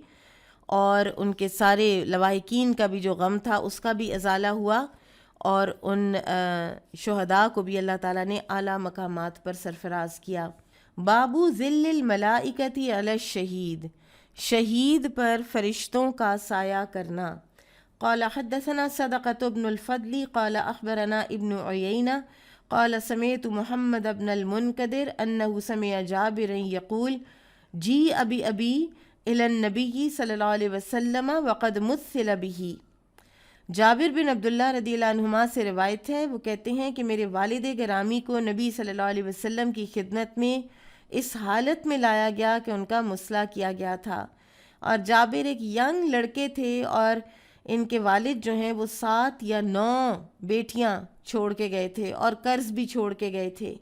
اور ان کے سارے لواحقین کا بھی جو غم تھا اس کا بھی ازالہ ہوا، اور ان شہداء کو بھی اللہ تعالیٰ نے اعلیٰ مقامات پر سرفراز کیا۔ بابو ذل الملائکۃ علی الشہید، شہید پر فرشتوں کا سایہ کرنا۔ قال حدثنا صدقۃ بن الفضل قال اخبرنا ابن عیینہ قال سمعت محمد بن المنکدر انہ سمع جابر یقول جیء بأبی الی النبی صلی اللہ علیہ وسلم وقد مثل بہ۔ جابر بن عبداللہ رضی اللہ عنہما سے روایت ہے، وہ کہتے ہیں کہ میرے والد گرامی کو نبی صلی اللہ علیہ وسلم کی خدمت میں اس حالت میں لایا گیا کہ ان کا مسئلہ کیا گیا تھا، اور جابر ایک ینگ لڑکے تھے، اور ان کے والد جو ہیں وہ 7 یا 9 بیٹیاں چھوڑ کے گئے تھے اور قرض بھی چھوڑ کے گئے تھے۔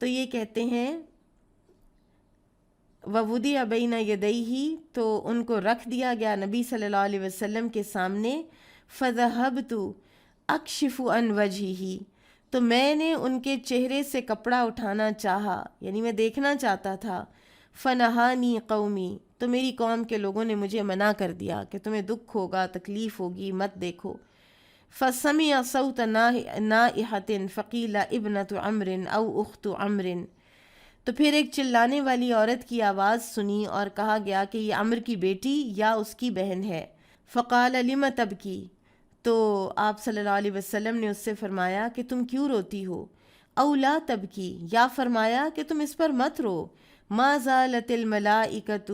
تو یہ کہتے ہیں وَوُضِعَ بَيْنَ يَدَيْهِ، تو ان کو رکھ دیا گیا نبی صلی اللہ علیہ وسلم کے سامنے۔ فَذَهَبْتُ أَكْشِفُ عَنْ وَجْهِهِ، تو میں نے ان کے چہرے سے کپڑا اٹھانا چاہا، یعنی میں دیکھنا چاہتا تھا۔ فَنَهَانِي قَوْمِي، تو میری قوم کے لوگوں نے مجھے منع کر دیا کہ تمہیں دکھ ہوگا، تکلیف ہوگی، مت دیکھو۔ فَسَمِعَ صَوْتَ نَائِحَةٍ فَقِيلَ ابْنَةُ عَمْرٍ أَوْ أُخْتُ عَمْرٍ، تو پھر ایک چلانے والی عورت کی آواز سنی اور کہا گیا کہ یہ عمر کی بیٹی یا اس کی بہن ہے۔ فقال لم تبکی، تو آپ صلی اللہ علیہ وسلم نے اس سے فرمایا کہ تم کیوں روتی ہو؟ او لا تبکی، یا فرمایا کہ تم اس پر مت رو۔ ما زالت الملائکۃ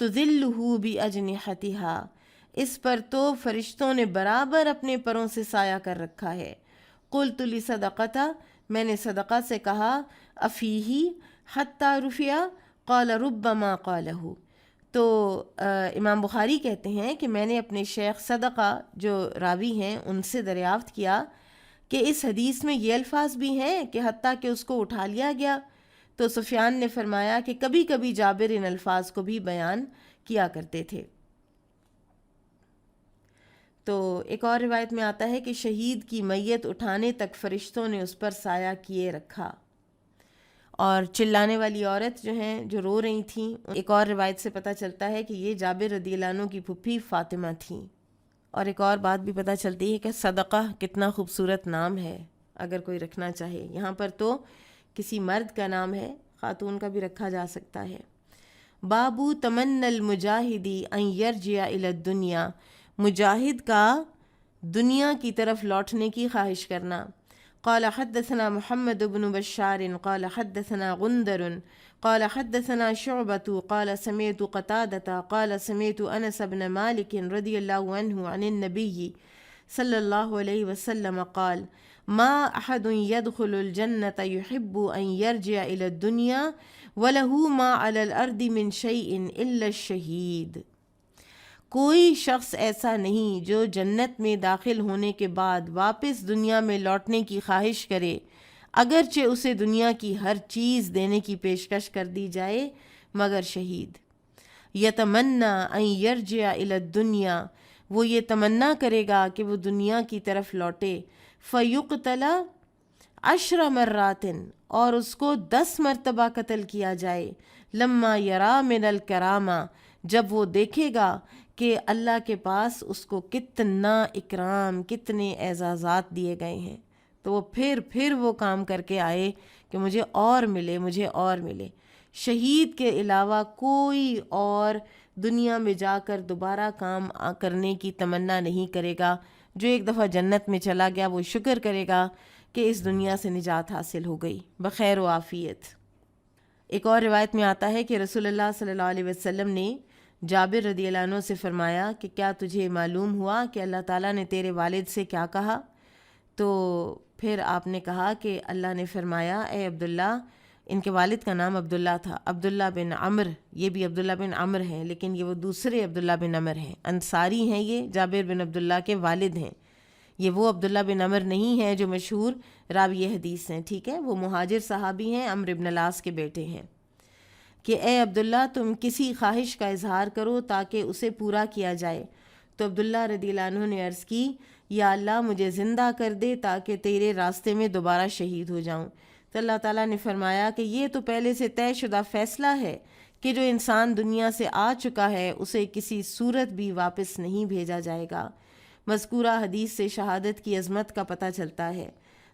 تظلہ باجنحتها، اس پر تو فرشتوں نے برابر اپنے پروں سے سایہ کر رکھا ہے۔ قلت لصدقۃ، میں نے صدقہ سے کہا افیہ حتی رفع، قال ربما قاله. تو امام بخاری کہتے ہیں کہ میں نے اپنے شیخ صدقہ جو راوی ہیں ان سے دریافت کیا کہ اس حدیث میں یہ الفاظ بھی ہیں کہ حتیٰ کہ اس کو اٹھا لیا گیا. تو سفیان نے فرمایا کہ کبھی کبھی جابر ان الفاظ کو بھی بیان کیا کرتے تھے. تو ایک اور روایت میں آتا ہے کہ شہید کی میت اٹھانے تک فرشتوں نے اس پر سایہ کیے رکھا. اور چلانے والی عورت جو ہیں جو رو رہی تھیں، ایک اور روایت سے پتہ چلتا ہے کہ یہ جابر رضی اللہ عنہ کی پھپھی فاطمہ تھیں. اور ایک اور بات بھی پتہ چلتی ہے کہ صدقہ کتنا خوبصورت نام ہے اگر کوئی رکھنا چاہے. یہاں پر تو کسی مرد کا نام ہے، خاتون کا بھی رکھا جا سکتا ہے. بابو تمن المجاہدی ان یرجع الی الدنیا، مجاہد کا دنیا کی طرف لوٹنے کی خواہش کرنا. قال حدثنا محمد بن بشار قال حدثنا غندر قال حدثنا شعبة قال سمعت قتادة قال سمعت انس بن مالك رضي الله عنه عن النبي صلى الله عليه وسلم قال ما احد يدخل الجنة يحب ان يرجع الى الدنيا وله ما على الارض من شيء الا الشهيد. کوئی شخص ایسا نہیں جو جنت میں داخل ہونے کے بعد واپس دنیا میں لوٹنے کی خواہش کرے اگرچہ اسے دنیا کی ہر چیز دینے کی پیشکش کر دی جائے مگر شہید. یتمنا ان یرجع الی الدنیا، وہ یہ تمنا کرے گا کہ وہ دنیا کی طرف لوٹے. فیقتل 10 مرات، اور اس کو 10 مرتبہ قتل کیا جائے. لما یرا من الکرامہ، جب وہ دیکھے گا کہ اللہ کے پاس اس کو کتنا اکرام، کتنے اعزازات دیے گئے ہیں، تو وہ پھر وہ کام کر کے آئے کہ مجھے اور ملے، مجھے اور ملے. شہید کے علاوہ کوئی اور دنیا میں جا کر دوبارہ کام کرنے کی تمنا نہیں کرے گا. جو ایک دفعہ جنت میں چلا گیا وہ شکر کرے گا کہ اس دنیا سے نجات حاصل ہو گئی بخیر و عافیت. ایک اور روایت میں آتا ہے کہ رسول اللہ صلی اللہ علیہ وسلم نے جابر رضی اللہ عنہ سے فرمایا کہ کیا تجھے معلوم ہوا کہ اللہ تعالیٰ نے تیرے والد سے کیا کہا؟ تو پھر آپ نے کہا کہ اللہ نے فرمایا اے عبداللہ، ان کے والد کا نام عبداللہ تھا، عبداللہ بن عمر، یہ بھی عبداللہ بن عمر ہیں لیکن یہ وہ دوسرے عبداللہ بن عمر ہیں، انصاری ہیں، یہ جابر بن عبداللہ کے والد ہیں. یہ وہ عبداللہ بن عمر نہیں ہیں جو مشہور راوی حدیث ہیں، ٹھیک ہے، وہ مہاجر صحابی ہیں، عمرو بن العاص کے بیٹے ہیں. کہ اے عبداللہ تم کسی خواہش کا اظہار کرو تاکہ اسے پورا کیا جائے. تو عبداللہ رضی اللہ عنہ نے عرض کی یا اللہ مجھے زندہ کر دے تاکہ تیرے راستے میں دوبارہ شہید ہو جاؤں. تو اللہ تعالیٰ نے فرمایا کہ یہ تو پہلے سے طے شدہ فیصلہ ہے کہ جو انسان دنیا سے آ چکا ہے اسے کسی صورت بھی واپس نہیں بھیجا جائے گا. مذکورہ حدیث سے شہادت کی عظمت کا پتہ چلتا ہے.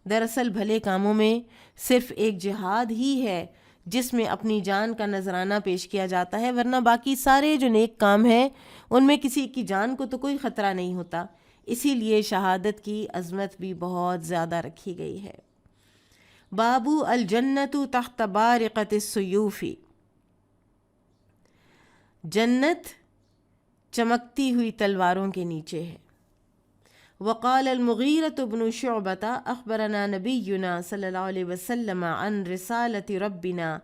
دراصل بھلے کاموں میں صرف ایک جہاد ہی ہے جس میں اپنی جان کا نذرانہ پیش کیا جاتا ہے، ورنہ باقی سارے جو نیک کام ہیں ان میں کسی کی جان کو تو کوئی خطرہ نہیں ہوتا. اسی لیے شہادت کی عظمت بھی بہت زیادہ رکھی گئی ہے. بابو الجنت تحت بارقۃ السیوف، جنت چمکتی ہوئی تلواروں کے نیچے ہے. وقال المغیرۃ بن شعبۃ اخبرنا نبینا صلی اللہ علیہ وسلم عن رسالۃ ربنا.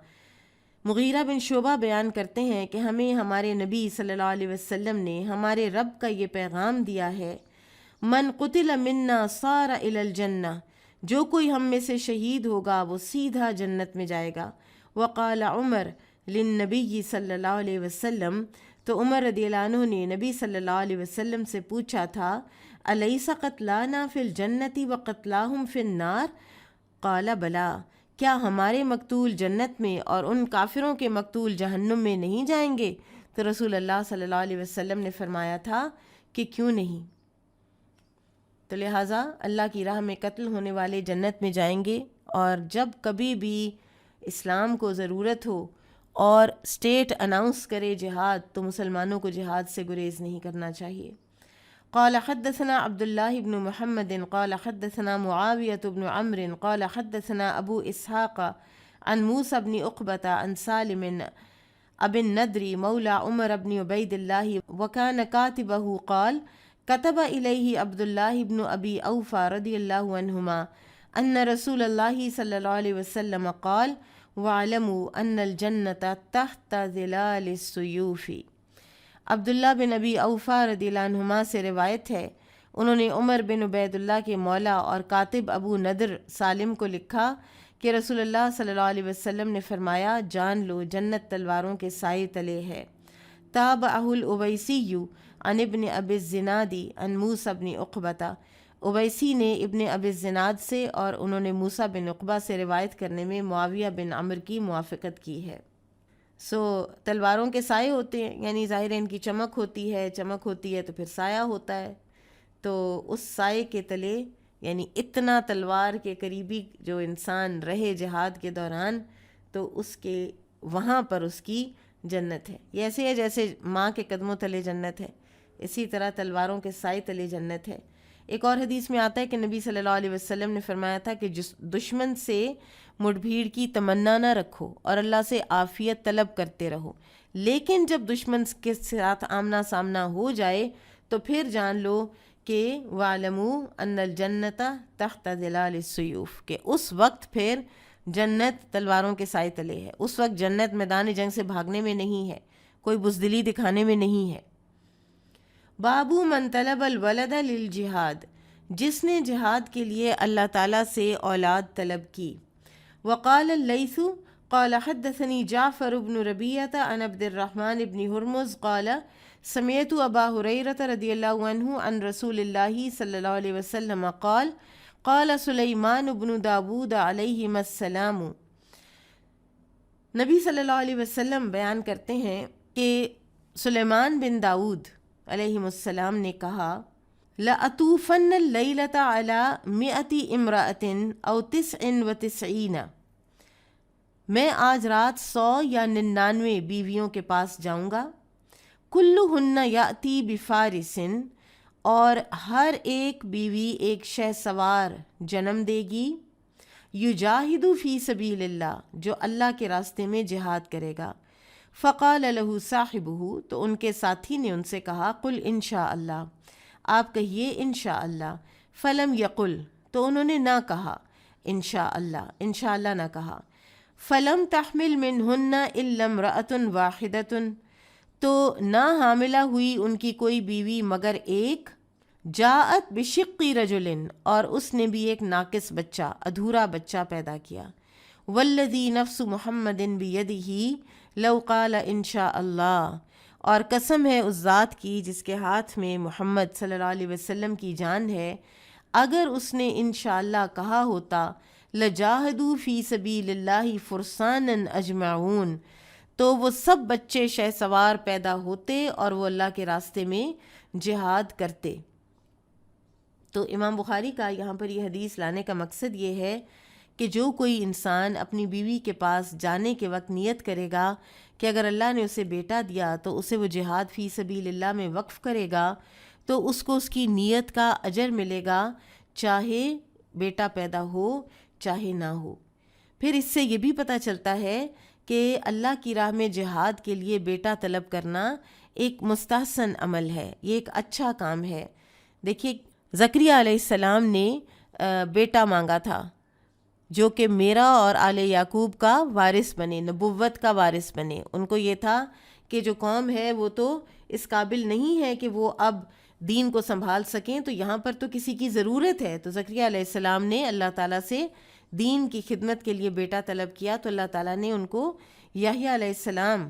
مغیرہ بن شعبہ بیان کرتے ہیں کہ ہمیں ہمارے نبی صلی اللہ علیہ وسلم نے ہمارے رب کا یہ پیغام دیا ہے، من قتل منا صار الی الجنہ، جو کوئی ہم میں سے شہید ہوگا وہ سیدھا جنت میں جائے گا. وقال عمر للنبی صلی اللہ علیہ وسلم، تو عمر رضی اللہ عنہ نے نبی صلی اللہ علیہ وسلم سے پوچھا تھا الیس قتلانا فی الجنت وقتلاہم فی النار؟ قال بلا، کیا ہمارے مقتول جنت میں اور ان کافروں کے مقتول جہنم میں نہیں جائیں گے؟ تو رسول اللہ صلی اللہ علیہ وسلم نے فرمایا تھا کہ کیوں نہیں. تو لہٰذا اللہ کی راہ میں قتل ہونے والے جنت میں جائیں گے، اور جب کبھی بھی اسلام کو ضرورت ہو اور اسٹیٹ اناؤنس کرے جہاد تو مسلمانوں کو جہاد سے گریز نہیں کرنا چاہیے. قال حدثنا عبد الله بن محمد قال حدثنا معاوية بن عمرو قال حدثنا أبو إسحاق عن موسى بن عقبة عن سالم أبي النضر مولى عمر بن عبيد الله وكان كاتبه قال كتب إليه عبد الله بن أبي أوفى رضي الله عنهما أن رسول الله صلى الله عليه وسلم قال وَاعْلَمُوا أَنَّ الْجَنَّةَ تَحْتَ ظِلَالِ السُّيُوفِ۔ عبداللہ بن ابی اوفا رضی اللہ عنہما سے روایت ہے، انہوں نے عمر بن عبید اللہ کے مولا اور کاتب ابو نضر سالم کو لکھا کہ رسول اللہ صلی اللہ علیہ وسلم نے فرمایا، جان لو جنت تلواروں کے سائے تلے ہے۔ تابعہ الاویسی عن ابن ابی الزناد عن موسیٰ بن عقبہ، اویسی نے ابن ابی الزناد سے اور انہوں نے موسیٰ بن عقبہ سے روایت کرنے میں معاویہ بن عمرو کی موافقت کی ہے۔ تلواروں کے سائے ہوتے ہیں، یعنی ظاہر ہے ان کی چمک ہوتی ہے تو پھر سایہ ہوتا ہے، تو اس سائے کے تلے یعنی اتنا تلوار کے قریبی جو انسان رہے جہاد کے دوران، تو اس کے وہاں پر اس کی جنت ہے۔ یہ ایسے ہے جیسے ماں کے قدموں تلے جنت ہے، اسی طرح تلواروں کے سائے تلے جنت ہے۔ ایک اور حدیث میں آتا ہے کہ نبی صلی اللہ علیہ وسلم نے فرمایا تھا کہ دشمن سے مڑ بھیڑ کی تمنا نہ رکھو اور اللہ سے عافیت طلب کرتے رہو، لیکن جب دشمن کے ساتھ آمنا سامنا ہو جائے تو پھر جان لو کہ وَاعْلَمُوا أَنَّ الْجَنَّةَ تَحْتَ ظِلَالِ السُّيُوفِ، کہ اس وقت پھر جنت تلواروں کے سائے تلے ہے۔ اس وقت جنت میدان جنگ سے بھاگنے میں نہیں ہے، کوئی بزدلی دکھانے میں نہیں ہے۔ بابو من طلب الولد للجہاد، جس نے جہاد کے لیے اللہ تعالیٰ سے اولاد طلب کی۔ وقال اللیث قال حدثني جعفر بن ربیعة عن عبد الرحمن بن ہرمز قال سمعت ابا ہریرة رضی اللہ عنہ عن رسول اللہ صلی اللہ علیہ وسلم قال قال سلیمان بن داود علیہم السلام۔ نبی صلی اللہ علیہ وسلم بیان کرتے ہیں کہ سلیمان بن داود علیہم السلام نے کہا، لَأَطُوفَنَّ اللَّيْلَةَ عَلَى 100 امْرَأَةٍ أَوْ 99، میں آج رات 100 یا 99 بیویوں کے پاس جاؤں گا، كُلُّهُنَّ يَأْتِي بِفَارِسٍ، اور ہر ایک بیوی ایک شہ سوار جنم دے گی، یجاہد فی سبیل اللہ، جو اللہ کے راستے میں جہاد کرے گا۔ فقال له صاحبہ، تو ان کے ساتھی نے ان سے کہا، قل انشاء اللہ، آپ کہیے انشاء اللہ۔ فلم یقل، تو انہوں نے نہ کہا انشاء اللہ نہ کہا۔ فلم تحمل منہن الا امرأۃ واحدۃ، تو نہ حاملہ ہوئی ان کی کوئی بیوی مگر ایک، جاءت بشق رجل، اور اس نے بھی ایک ناقص بچہ، ادھورا بچہ پیدا کیا۔ والذی نفس محمد بیدہ لو قال انشاء اللہ، اور قسم ہے اس ذات کی جس کے ہاتھ میں محمد صلی اللہ علیہ وسلم کی جان ہے، اگر اس نے انشاءاللہ کہا ہوتا، لجاہدوا فی سبیل اللہ فرسانا اجمعون، تو وہ سب بچے شہ سوار پیدا ہوتے اور وہ اللہ کے راستے میں جہاد کرتے۔ تو امام بخاری کا یہاں پر یہ حدیث لانے کا مقصد یہ ہے کہ جو کوئی انسان اپنی بیوی کے پاس جانے کے وقت نیت کرے گا کہ اگر اللہ نے اسے بیٹا دیا تو اسے وہ جہاد فی سبیل اللہ میں وقف کرے گا، تو اس کو اس کی نیت کا اجر ملے گا، چاہے بیٹا پیدا ہو چاہے نہ ہو۔ پھر اس سے یہ بھی پتہ چلتا ہے کہ اللہ کی راہ میں جہاد کے لیے بیٹا طلب کرنا ایک مستحسن عمل ہے، یہ ایک اچھا کام ہے۔ دیکھیے زکریہ علیہ السلام نے بیٹا مانگا تھا جو کہ میرا اور آل یعقوب کا وارث بنے، نبوت کا وارث بنے۔ ان کو یہ تھا کہ جو قوم ہے وہ تو اس قابل نہیں ہے کہ وہ اب دین کو سنبھال سکیں، تو یہاں پر تو کسی کی ضرورت ہے۔ تو زکریہ علیہ السلام نے اللہ تعالیٰ سے دین کی خدمت کے لیے بیٹا طلب کیا، تو اللہ تعالیٰ نے ان کو یحییٰ علیہ السلام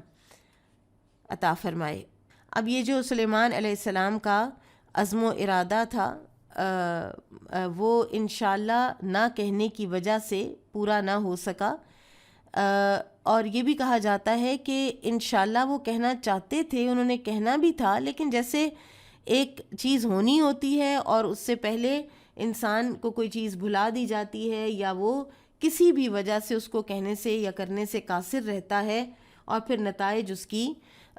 عطا فرمائے۔ اب یہ جو سلیمان علیہ السلام کا عزم و ارادہ تھا، وہ انشاءاللہ نہ کہنے کی وجہ سے پورا نہ ہو سکا، اور یہ بھی کہا جاتا ہے کہ انشاءاللہ وہ کہنا چاہتے تھے، انہوں نے کہنا بھی تھا، لیکن جیسے ایک چیز ہونی ہوتی ہے اور اس سے پہلے انسان کو کوئی چیز بھلا دی جاتی ہے یا وہ کسی بھی وجہ سے اس کو کہنے سے یا کرنے سے قاصر رہتا ہے اور پھر نتائج اس کی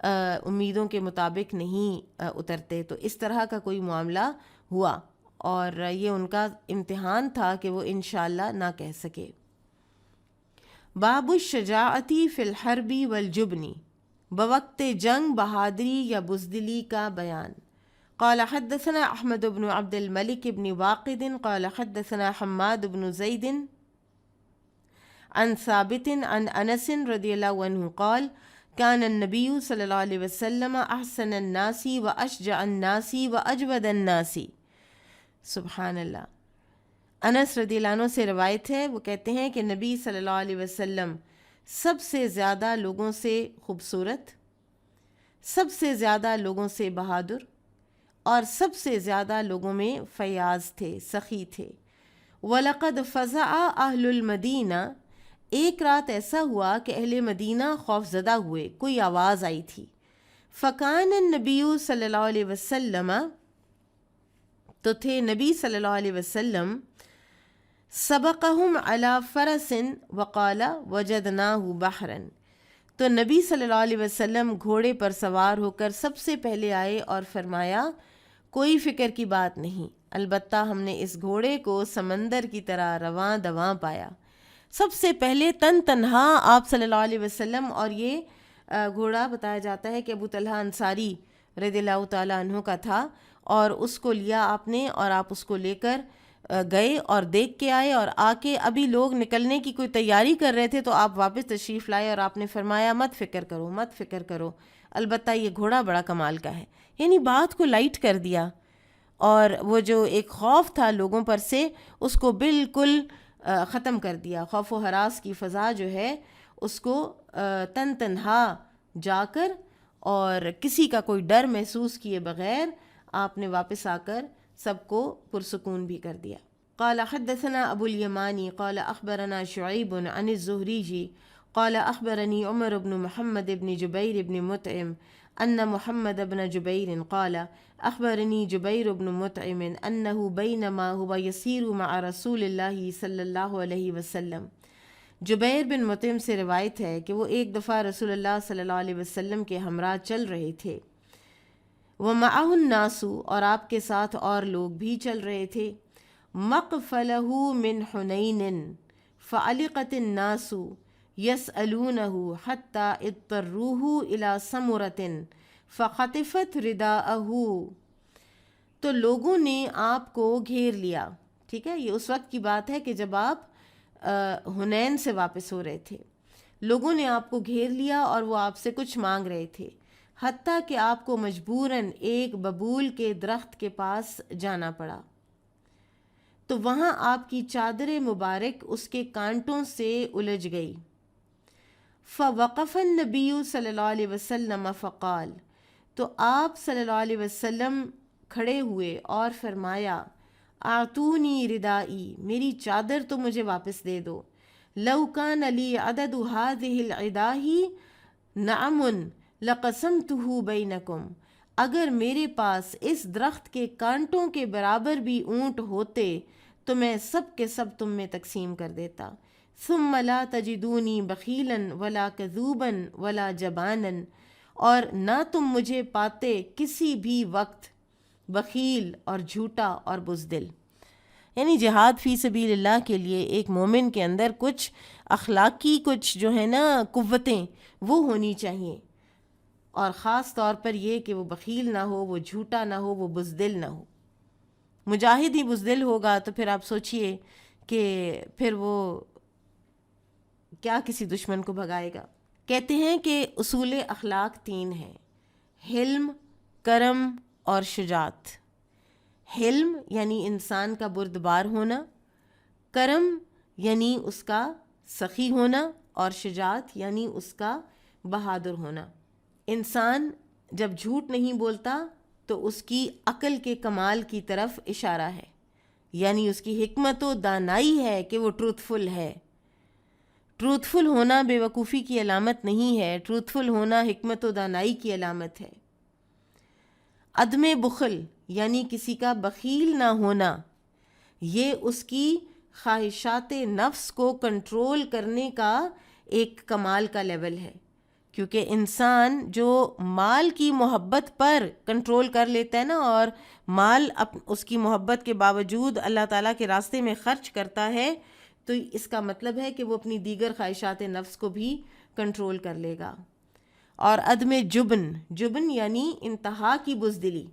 امیدوں کے مطابق نہیں اترتے، تو اس طرح کا کوئی معاملہ ہوا اور یہ ان کا امتحان تھا کہ وہ انشاءاللہ نہ کہہ سکے۔ باب الشجاعتی فی الحرب والجبن، بوقت جنگ بہادری یا بزدلی کا بیان۔ قال حدثنا احمد بن عبد الملک بن واقد قال حدثنا حماد بن زید عن ثابت عن انس رضی اللہ عنہ قال كان النبی صلی اللہ علیہ وسلم احسن الناس واشجع الناس واجود الناس. سبحان اللہ. انس رضی اللہ عنہ سے روایت ہے، وہ کہتے ہیں کہ نبی صلی اللہ علیہ وسلم سب سے زیادہ لوگوں سے خوبصورت، سب سے زیادہ لوگوں سے بہادر اور سب سے زیادہ لوگوں میں فیاض تھے، سخی تھے. وَلَقَدْ فَزَعَ أَهْلُ الْمَدِينَةِ. ایک رات ایسا ہوا کہ اہل مدینہ خوف زدہ ہوئے، کوئی آواز آئی تھی. فَكَانَ النَّبِيُّ صلی اللہ علیہ وسلم، تو تھے نبی صلی اللہ علیہ وسلم، سبقہم علی فرس وقال وجدناہ بحرا. تو نبی صلی اللہ علیہ وسلم گھوڑے پر سوار ہو کر سب سے پہلے آئے اور فرمایا کوئی فکر کی بات نہیں، البتہ ہم نے اس گھوڑے کو سمندر کی طرح رواں دواں پایا. سب سے پہلے تن تنہا آپ صلی اللہ علیہ وسلم، اور یہ گھوڑا بتایا جاتا ہے کہ ابو طلحہ انصاری رضی اللہ تعالیٰ عنہ کا تھا، اور اس کو لیا آپ نے اور آپ اس کو لے کر گئے اور دیکھ کے آئے، اور آ کے ابھی لوگ نکلنے کی کوئی تیاری کر رہے تھے تو آپ واپس تشریف لائے اور آپ نے فرمایا مت فکر کرو، مت فکر کرو، البتہ یہ گھوڑا بڑا کمال کا ہے. یعنی بات کو لائٹ کر دیا، اور وہ جو ایک خوف تھا لوگوں پر سے اس کو بالکل ختم کر دیا. خوف و ہراس کی فضا جو ہے اس کو تن تنہا جا کر اور کسی کا کوئی ڈر محسوس کیے بغیر آپ نے واپس آ کر سب کو پرسکون بھی کر دیا. قال حدثنا ابو الیمانی قال اخبرنا شعیب عن الزہری قال اخبرنی عمر بن محمد بن جبیر بن مطعم ان محمد بن جبیر قال اخبرنی جبیر بن مطعم انه بینما هو یسیر مع رسول اللہ صلی اللہ علیہ وسلم. جبیر بن مطعم سے روایت ہے کہ وہ ایک دفعہ رسول اللہ صلی اللہ علیہ وسلم کے ہمراہ چل رہے تھے. وَمَعَهُ النَّاسُ، اور آپ کے ساتھ اور لوگ بھی چل رہے تھے. مَقْفَلَهُ مِنْ حُنَيْنٍ فَعَلِقَتِ النَّاسُ يَسْأَلُونَهُ حَتَّى اضْطَرُّوهُ إِلَى سَمُرَةٍ فَخَطِفَتْ رِدَاءَهُ. تو لوگوں نے آپ کو گھیر لیا. ٹھیک ہے، یہ اس وقت کی بات ہے کہ جب آپ حنین سے واپس ہو رہے تھے. لوگوں نے آپ کو گھیر لیا اور وہ آپ سے کچھ مانگ رہے تھے، حتیٰ کہ آپ کو مجبوراً ایک ببول کے درخت کے پاس جانا پڑا. تو وہاں آپ کی چادر مبارک اس کے کانٹوں سے الجھ گئی. فوقف النبی صلی اللہ علیہ وسلم فقال، تو آپ صلی اللہ علیہ وسلم کھڑے ہوئے اور فرمایا اعطونی ردائی، میری چادر تو مجھے واپس دے دو. لو کان لی عدد هذه العداہ نعم لقسمتہ بینکم، اگر میرے پاس اس درخت کے کانٹوں کے برابر بھی اونٹ ہوتے تو میں سب کے سب تم میں تقسیم کر دیتا. ثم لا تجدونی بخیلا ولا کذوبا ولا جبانا، اور نہ تم مجھے پاتے کسی بھی وقت بخیل اور جھوٹا اور بزدل. یعنی جہاد فی سبیل اللہ کے لیے ایک مومن کے اندر کچھ اخلاقی کچھ جو ہے نا قوتیں وہ ہونی چاہیے، اور خاص طور پر یہ کہ وہ بخیل نہ ہو، وہ جھوٹا نہ ہو، وہ بزدل نہ ہو. مجاہد ہی بزدل ہوگا تو پھر آپ سوچئے کہ پھر وہ کیا کسی دشمن کو بھگائے گا. کہتے ہیں کہ اصول اخلاق 3 ہیں: حلم، کرم اور شجاعت. حلم یعنی انسان کا بردبار ہونا، کرم یعنی اس کا سخی ہونا، اور شجاعت یعنی اس کا بہادر ہونا. انسان جب جھوٹ نہیں بولتا تو اس کی عقل کے کمال کی طرف اشارہ ہے، یعنی اس کی حکمت و دانائی ہے کہ وہ ٹروتھفل ہے. ٹروتھفل ہونا بے وقوفی کی علامت نہیں ہے، ٹروتھفل ہونا حکمت و دانائی کی علامت ہے. عدم بخل یعنی کسی کا بخیل نہ ہونا، یہ اس کی خواہشات نفس کو کنٹرول کرنے کا ایک کمال کا لیول ہے. کیونکہ انسان جو مال کی محبت پر کنٹرول کر لیتا ہے نا، اور مال اس کی محبت کے باوجود اللہ تعالیٰ کے راستے میں خرچ کرتا ہے، تو اس کا مطلب ہے کہ وہ اپنی دیگر خواہشات نفس کو بھی کنٹرول کر لے گا. اور عدم جبن یعنی انتہا کی بزدلی.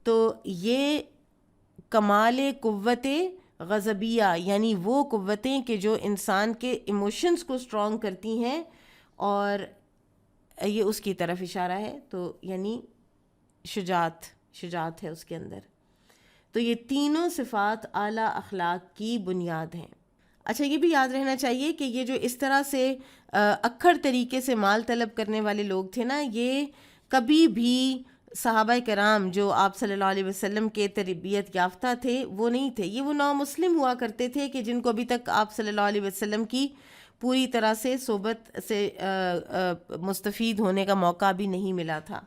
تو یہ کمال قوت غضبیہ یعنی وہ قوتیں کہ جو انسان کے ایموشنز کو اسٹرانگ کرتی ہیں، اور یہ اس کی طرف اشارہ ہے، تو یعنی شجاعت ہے اس کے اندر. تو یہ تینوں صفات اعلیٰ اخلاق کی بنیاد ہیں. اچھا، یہ بھی یاد رہنا چاہیے کہ یہ جو اس طرح سے اکھڑ طریقے سے مال طلب کرنے والے لوگ تھے نا، یہ کبھی بھی صحابہ کرام جو آپ صلی اللہ علیہ وسلم کے تربیت یافتہ تھے وہ نہیں تھے. یہ وہ نو مسلم ہوا کرتے تھے کہ جن کو ابھی تک آپ صلی اللہ علیہ وسلم کی پوری طرح سے صحبت سے مستفید ہونے کا موقع بھی نہیں ملا تھا.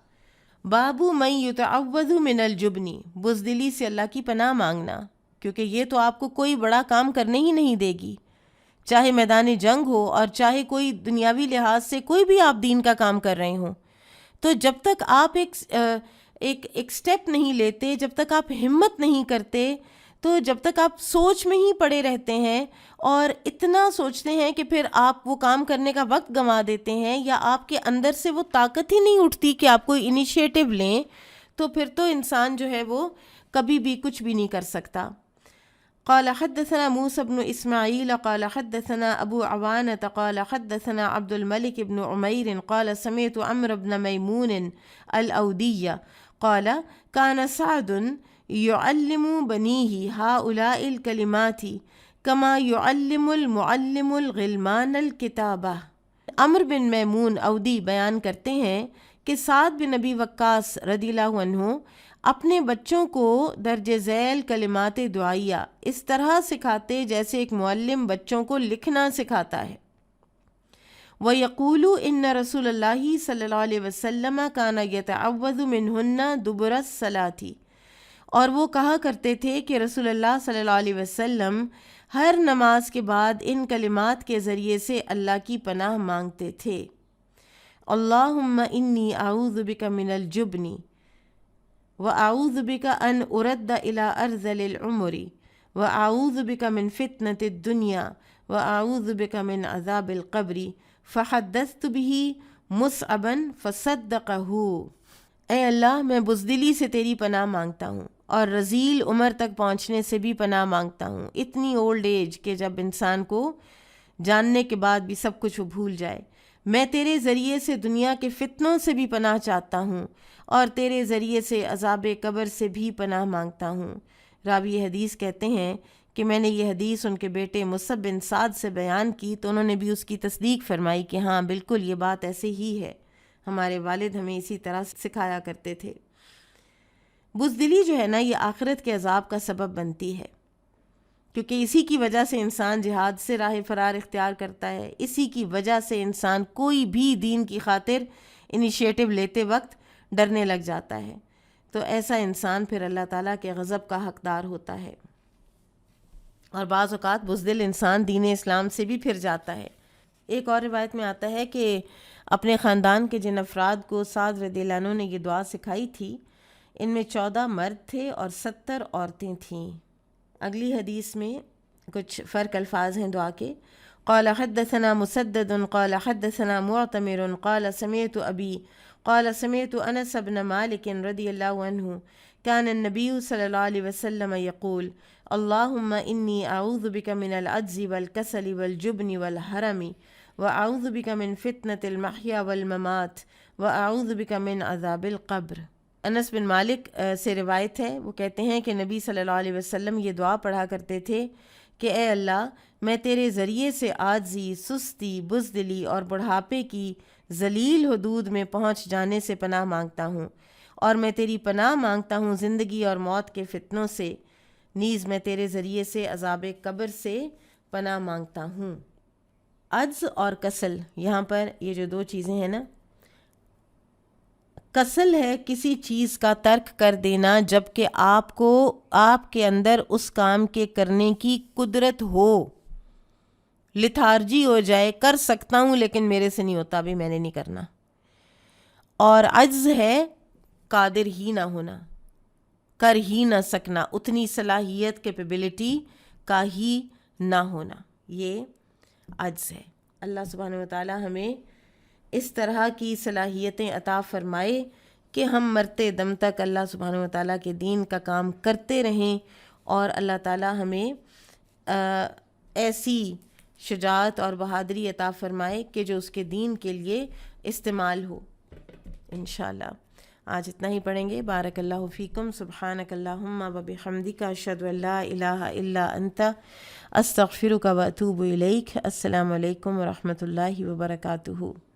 بابو من یتعوذ من الجبنی، بزدلی سے اللہ کی پناہ مانگنا، کیونکہ یہ تو آپ کو کوئی بڑا کام کرنے ہی نہیں دے گی، چاہے میدان جنگ ہو اور چاہے کوئی دنیاوی لحاظ سے کوئی بھی آپ دین کا کام کر رہے ہوں. تو جب تک آپ ایک سٹیپ نہیں لیتے، جب تک آپ ہمت نہیں کرتے، تو جب تک آپ سوچ میں ہی پڑے رہتے ہیں اور اتنا سوچتے ہیں کہ پھر آپ وہ کام کرنے کا وقت گنوا دیتے ہیں، یا آپ کے اندر سے وہ طاقت ہی نہیں اٹھتی کہ آپ کوئی انیشیٹو لیں، تو پھر تو انسان جو ہے وہ کبھی بھی کچھ بھی نہیں کر سکتا. قال حدثنا موسى بن إسماعيل قال حدثنا أبو عوانة قال حدثنا عبد الملك بن عمير قال سمعت عمرو بن ميمون الأودي قال كان سعد يعلم بنيه هؤلاء الكلمات كما يعلم المعلم الغلمان الكتابة. عمرو بن میمون اودی بیان کرتے ہیں کہ سعد بن نبی وقاص رضی اللہ عنہ اپنے بچوں کو درج ذیل کلمات دعائیہ اس طرح سکھاتے جیسے ایک معلم بچوں کو لکھنا سکھاتا ہے. وَيَقُولُ إِنَّ رَسُولَ اللَّهِ صلی اللہ علیہ وسلم كَانَ يَتَعَوَّذُ مِنْهُنَّ دُبُرَ الصَّلَاةِ، اور وہ کہا کرتے تھے کہ رسول اللہ صلی اللہ علیہ وسلم ہر نماز کے بعد ان کلمات کے ذریعے سے اللہ کی پناہ مانگتے تھے. اللہم انی اعوذ بک من الجبن وَأَعُوذُ بِكَ أَنْ أُرَدَّ إِلَىٰ أَرْذَلِ الْعُمُرِ وَأَعُوذُ بِكَ مِنْ فِتْنَةِ الدُّنْيَا وَأَعُوذُ بِكَ مِنْ عَذَابِ الْقَبْرِ فَحَدَّثْتُ بِهِ مُصْعَبًا فَصَدَّقَهُ. اے اللہ، میں بزدلی سے تیری پناہ مانگتا ہوں اور رذیل عمر تک پہنچنے سے بھی پناہ مانگتا ہوں، اتنی اولڈ ایج کہ جب انسان کو جاننے کے بعد بھی سب کچھ وہ بھول جائے. میں تیرے ذریعے سے دنیا کے فتنوں سے بھی پناہ چاہتا ہوں اور تیرے ذریعے سے عذاب قبر سے بھی پناہ مانگتا ہوں. راوی حدیث کہتے ہیں کہ میں نے یہ حدیث ان کے بیٹے مصعب بن سعد سے بیان کی تو انہوں نے بھی اس کی تصدیق فرمائی کہ ہاں بالکل یہ بات ایسے ہی ہے، ہمارے والد ہمیں اسی طرح سکھایا کرتے تھے. بزدلی جو ہے نا، یہ آخرت کے عذاب کا سبب بنتی ہے، کیونکہ اسی کی وجہ سے انسان جہاد سے راہ فرار اختیار کرتا ہے، اسی کی وجہ سے انسان کوئی بھی دین کی خاطر انیشیٹو لیتے وقت ڈرنے لگ جاتا ہے. تو ایسا انسان پھر اللہ تعالیٰ کے غضب کا حقدار ہوتا ہے، اور بعض اوقات بزدل انسان دین اسلام سے بھی پھر جاتا ہے. ایک اور روایت میں آتا ہے کہ اپنے خاندان کے جن افراد کو سعد رضی اللہ عنہ نے یہ دعا سکھائی تھی، ان میں 14 مرد تھے اور 70 عورتیں تھیں. اگلی حدیث میں کچھ فرق الفاظ ہیں دعا کے. قال حدثنا مسدد قال حدثنا معتمر قال سمعت ابی قال سمعت انس بن مالک رضی اللہ عنہ كان النبي صلی اللہ علیہ وسلم يقول اللهم انی اعوذ بک من العجز والکسل والجبن والحرم واعوذ بک من فتنة المحیا والممات واعوذ بک من عذاب القبر. انس بن مالک سے روایت ہے، وہ کہتے ہیں کہ نبی صلی اللہ علیہ وسلم یہ دعا پڑھا کرتے تھے کہ اے اللہ، میں تیرے ذریعے سے عاجزی، سستی، بزدلی اور بڑھاپے کی ذلیل حدود میں پہنچ جانے سے پناہ مانگتا ہوں، اور میں تیری پناہ مانگتا ہوں زندگی اور موت کے فتنوں سے، نیز میں تیرے ذریعے سے عذاب قبر سے پناہ مانگتا ہوں. عجز اور کسل، یہاں پر یہ جو دو چیزیں ہیں نا، کسل ہے کسی چیز کا ترک کر دینا جب کہ آپ کے اندر اس کام کے کرنے کی قدرت ہو، لتھارجی ہو جائے، کر سکتا ہوں لیکن میرے سے نہیں ہوتا، بھی میں نے نہیں کرنا. اور عجز ہے قادر ہی نہ ہونا، کر ہی نہ سکنا، اتنی صلاحیت کیپیبلٹی کا ہی نہ ہونا، یہ عجز ہے. اللہ سبحانہ وتعالی ہمیں اس طرح کی صلاحیتیں عطا فرمائے کہ ہم مرتے دم تک اللہ سبحانہ وتعالیٰ کے دین کا کام کرتے رہیں، اور اللہ تعالیٰ ہمیں ایسی شجاعت اور بہادری عطا فرمائے کہ جو اس کے دین کے لیے استعمال ہو انشاءاللہ۔ آج اتنا ہی پڑھیں گے۔ بارک اللہ فیکم، سبحانک اللہم و بحمدک، اشہد ان لا الہ الا انت، استغفرک و اتوب الیک۔ السلام علیکم ورحمۃ اللہ وبرکاتہ۔